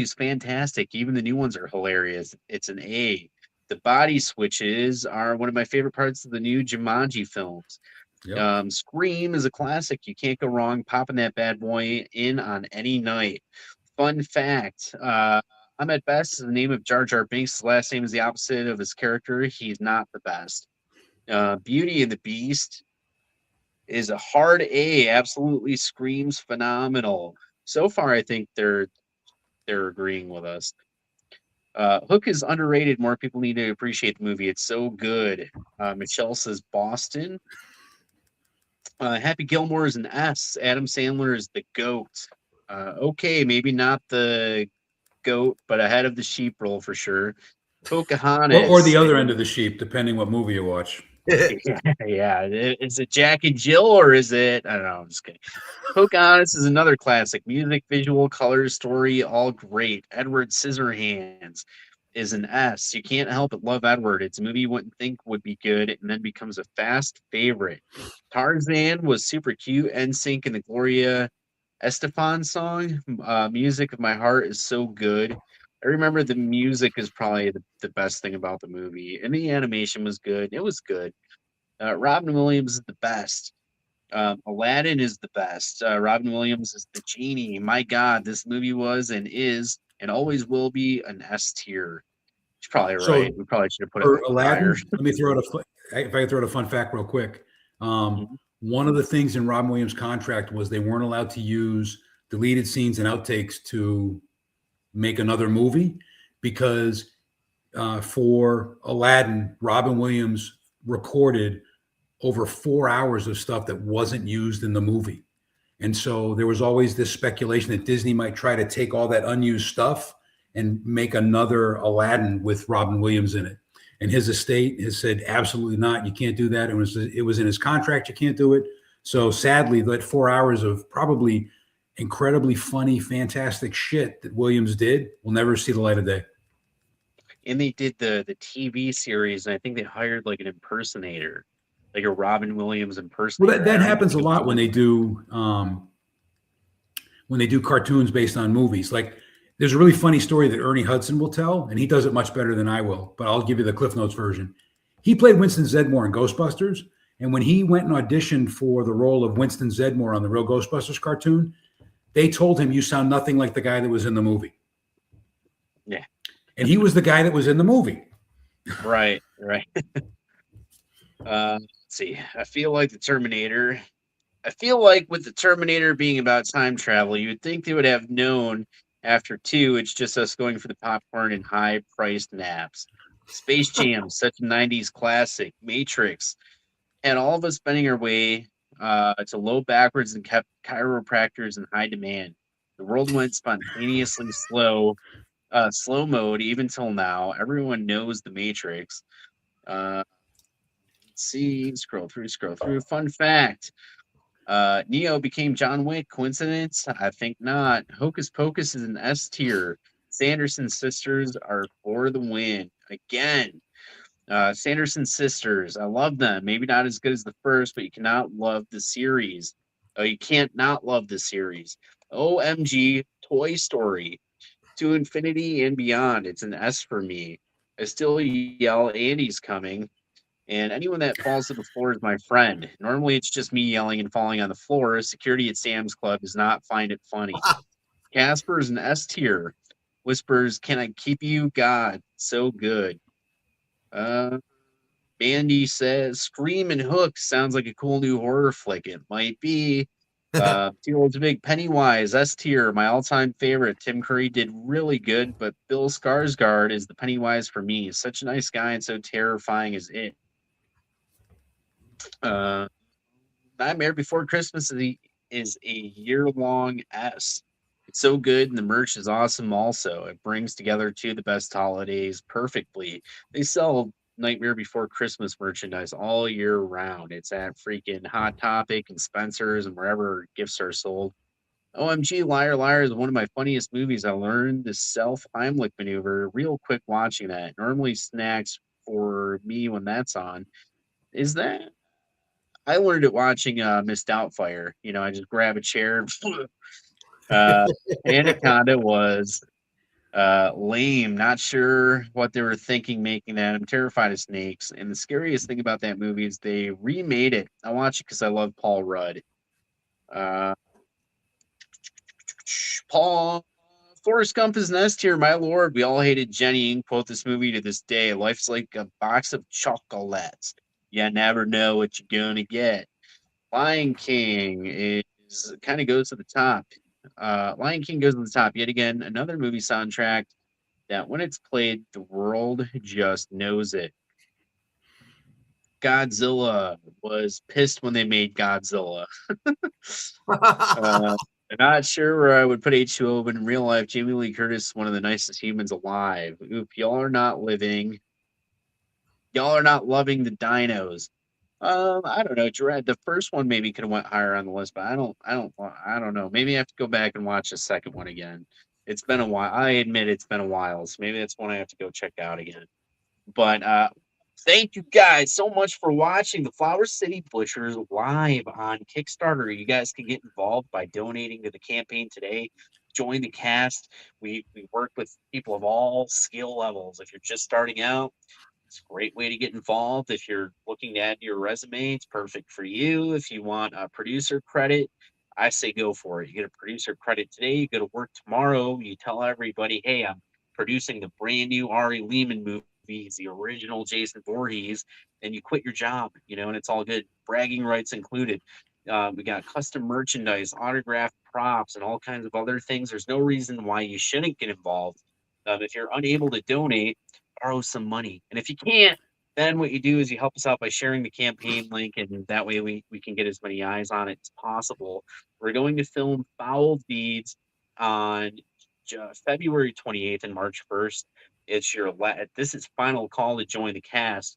is fantastic. Even the new ones are hilarious. It's an A. The body switches are one of my favorite parts of the new Jumanji films. Yep. Scream is a classic. You can't go wrong popping that bad boy in on any night. Fun fact, Ahmed Best is the name of Jar Jar Binks. His last name is the opposite of his character. He's not the best. Beauty and the Beast is a hard A. Absolutely screams phenomenal. So far, I think they're agreeing with us. Hook is underrated. More people need to appreciate the movie. It's so good. Michelle says Boston. Happy Gilmore is an S. Adam Sandler is the GOAT. Okay, maybe not the GOAT, but ahead of the sheep roll for sure. Pocahontas. Or the other end of the sheep, depending what movie you watch. Yeah. Is it Jack and Jill or is it? I don't know. I'm just kidding. Pocahontas is another classic. Music, visual, colors, story, all great. Edward Scissorhands is an S. You can't help but love Edward. It's a movie you wouldn't think would be good and then becomes a fast favorite. Tarzan was super cute. NSYNC and the Gloria Estefan song. Music of My Heart is so good. I remember the music is probably the best thing about the movie, and the animation was good. It was good. Robin Williams is the best. Aladdin is the best. Robin Williams is the genie. My God, this movie was and is and always will be an S tier. She's probably So right. We probably should have put for it Aladdin, higher. let me throw out if I could throw out a fun fact real quick. Mhm. One of the things in Robin Williams' contract was they weren't allowed to use deleted scenes and outtakes to make another movie because for Aladdin, Robin Williams recorded over 4 hours of stuff that wasn't used in the movie. And so there was always this speculation that Disney might try to take all that unused stuff and make another Aladdin with Robin Williams in it. And his estate has said, absolutely not. You can't do that. It was in his contract. You can't do it. So sadly, that 4 hours of probably incredibly funny, fantastic shit that Williams did will never see the light of day. And they did the TV series, and I think they hired like an impersonator, like a Robin Williams impersonator. Well, that I don't happens a think it was lot when they do cartoons based on movies. Like there's a really funny story that Ernie Hudson will tell, and he does it much better than I will, but I'll give you the Cliff Notes version. He played Winston Zedmore in Ghostbusters, and when he went and auditioned for the role of Winston Zedmore on the real Ghostbusters cartoon, they told him, you sound nothing like the guy that was in the movie. Yeah. And he was the guy that was in the movie. Right. Let's see. I feel like with the Terminator being about time travel, you would think they would have known after 2. It's just us going for the popcorn and high-priced naps. Space Jam, such a 90s classic. Matrix had all of us bending our way to low backwards and kept chiropractors in high demand. The world went spontaneously slow mode even till now. Everyone knows the Matrix. Let's see, scroll through. Fun fact: Neo became John Wick. Coincidence? I think not. Hocus Pocus is an S tier. Sanderson sisters are for the win again. Sanderson sisters, I love them. Maybe not as good as the first, but you cannot love the series. You can't not love the series. OMG, Toy Story, to infinity and beyond. It's an S for me. I still yell, Andy's coming. And anyone that falls to the floor is my friend. Normally, it's just me yelling and falling on the floor. Security at Sam's Club does not find it funny. Casper is an S tier. Whispers, can I keep you? God, so good. Bandy says, Scream and Hook sounds like a cool new horror flick. It might be. Too Old to Big. Pennywise, S tier, my all-time favorite. Tim Curry did really good, but Bill Skarsgård is the Pennywise for me. Such a nice guy and so terrifying as it. Nightmare Before Christmas is a year-long S. It's so good, and the merch is awesome also. It brings together 2 of the best holidays perfectly. They sell Nightmare Before Christmas merchandise all year round. It's at freaking Hot Topic and Spencer's and wherever gifts are sold. OMG, Liar Liar is one of my funniest movies. I learned the self Heimlich maneuver real quick watching that. Normally snacks for me when that's on. Is that I learned it watching Miss Doubtfire. You know, I just grab a chair. uh Anaconda was lame. Not sure what they were thinking making that. I'm terrified of snakes. And the scariest thing about that movie is they remade it. I watched it because I love Paul Rudd. Uh Paul Forrest Gump is next here, my lord. We all hated Jenny and quote this movie to this day. Life's like a box of chocolates. You never know what you're gonna get. Lion King is kind of goes to the top. Lion King goes to the top yet again. Another movie soundtrack that when it's played, the world just knows it. Godzilla was pissed when they made Godzilla. Uh, I'm not sure where I would put H2O, but in real life, Jamie Lee Curtis is one of the nicest humans alive. Oop, y'all are not living. Y'all are not loving the dinos. I don't know. The first one maybe could have went higher on the list, but I don't know. Maybe I have to go back and watch the second one again. It's been a while. I admit it's been a while, so maybe that's one I have to go check out again. But thank you guys so much for watching the Flower City Butchers live on Kickstarter. You guys can get involved by donating to the campaign today. Join the cast. We work with people of all skill levels. If you're just starting out, it's a great way to get involved. If you're looking to add to your resume, it's perfect for you. If you want a producer credit, I say go for it. You get a producer credit today, you go to work tomorrow, you tell everybody, hey, I'm producing the brand new Ari Lehman movie. He's the original Jason Voorhees, and you quit your job, and it's all good. Bragging rights included. We got custom merchandise, autographed props, and all kinds of other things. There's no reason why you shouldn't get involved. If you're unable to donate, borrow some money. And if you can't, then what you do is you help us out by sharing the campaign link, and that way we can get as many eyes on it as possible. We're going to film Foul Deeds on February 28th and March 1st. It's this is final call to join the cast.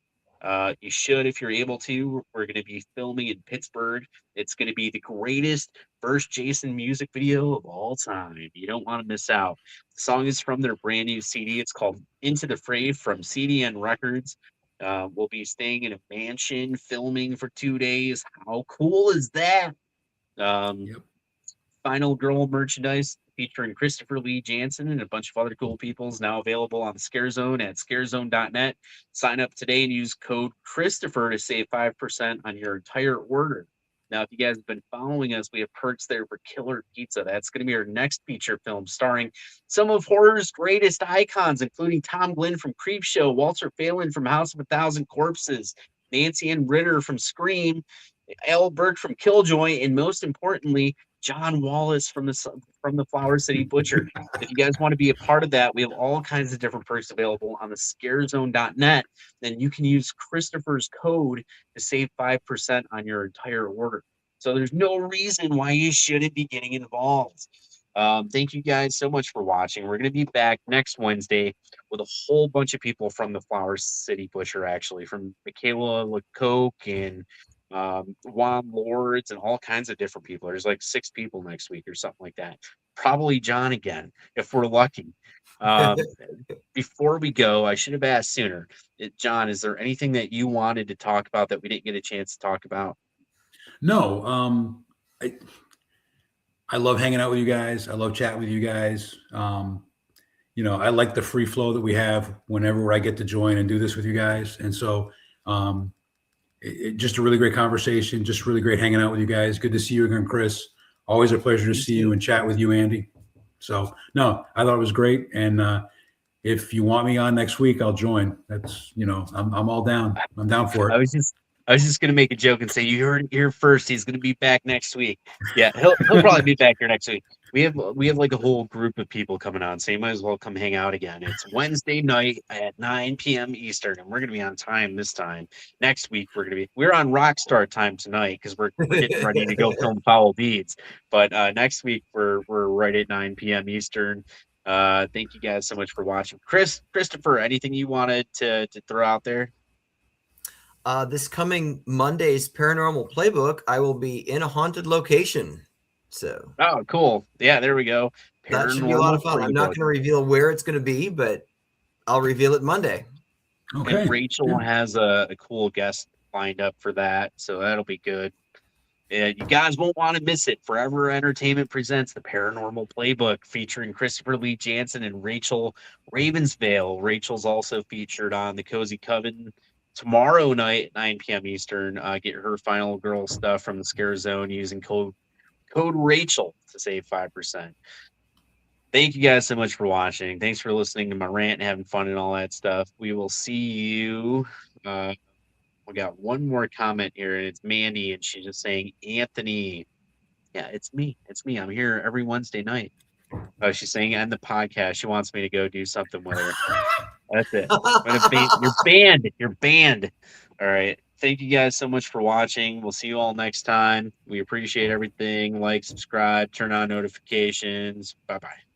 You should, if you're able to. We're going to be filming in Pittsburgh. It's going to be the greatest first Jason music video of all time. You don't want to miss out. The song is from their brand new CD. It's called Into the Fray from CDN Records. We'll be staying in a mansion, filming for 2 days. How cool is that? Yep. Final Girl merchandise featuring Christopher Lee Jansen and a bunch of other cool people is now available on the Scare Zone at scarezone.net. Sign up today and use code Christopher to save 5% on your entire order. Now, if you guys have been following us, we have perks there for Killer Pizza. That's going to be our next feature film starring some of horror's greatest icons, including Tom Glenn from Creepshow, Walter Phelan from House of a Thousand Corpses, Nancy Ann Ritter from Scream, Al Burke from Killjoy, and most importantly, John Wallace from the Flower City Butcher. If you guys want to be a part of that, we have all kinds of different perks available on the scarezone.net. Then you can use Christopher's code to save 5% on your entire order. So there's no reason why you shouldn't be getting involved. Thank you guys so much for watching. We're going to be back next Wednesday with a whole bunch of people from the Flower City Butcher, actually, from Michaela LeCoq and Juan Lords and all kinds of different people. There's like 6 people next week or something like that. Probably John again, if we're lucky. Before we go, I should have asked sooner. John, is there anything that you wanted to talk about that we didn't get a chance to talk about? No, I love hanging out with you guys. I love chatting with you guys. I like the free flow that we have whenever I get to join and do this with you guys. And so, just a really great conversation, just really great hanging out with you guys. Good to see you again, Chris. Always a pleasure to see you and chat with you, Andy. So, no, I thought it was great. And if you want me on next week, I'll join. That's, I'm all down. I'm down for it. I was just gonna make a joke and say you heard it here first. He's gonna be back next week. Yeah, he'll probably be back here next week. We have like a whole group of people coming on, so you might as well come hang out again. It's Wednesday night at 9 p.m. Eastern, and we're gonna be on time this time. Next week we're on Rockstar time tonight because we're getting ready to go film Foul Deeds. But next week we're right at 9 p.m. Eastern. Thank you guys so much for watching. Christopher, anything you wanted to throw out there? This coming Monday's Paranormal Playbook, I will be in a haunted location. So Oh, cool. Yeah, there we go. that should be a lot of Paranormal fun. I'm not Playbook. going to reveal where it's going to be, but I'll reveal it Monday. Okay. And Rachel Yeah. has a cool guest lined up for that, so that'll be good. You guys won't want to miss it. Forever Entertainment presents the Paranormal Playbook featuring Christopher Lee Jansen and Rachel Ravensvale. Rachel's also featured on The Cozy Coven tomorrow night at 9 p.m. Eastern. Get her final girl stuff from the Scare Zone using code Rachel to save 5%. Thank you guys so much for watching. Thanks for listening to my rant and having fun and all that stuff. We will see you. We got one more comment here, and it's Mandy, and she's just saying, Anthony. Yeah, it's me. It's me. I'm here every Wednesday night. Oh, she's saying end the podcast. She wants me to go do something with her. That's it. You're banned. You're banned. All right. Thank you guys so much for watching. We'll see you all next time. We appreciate everything. Like, subscribe, turn on notifications. Bye bye.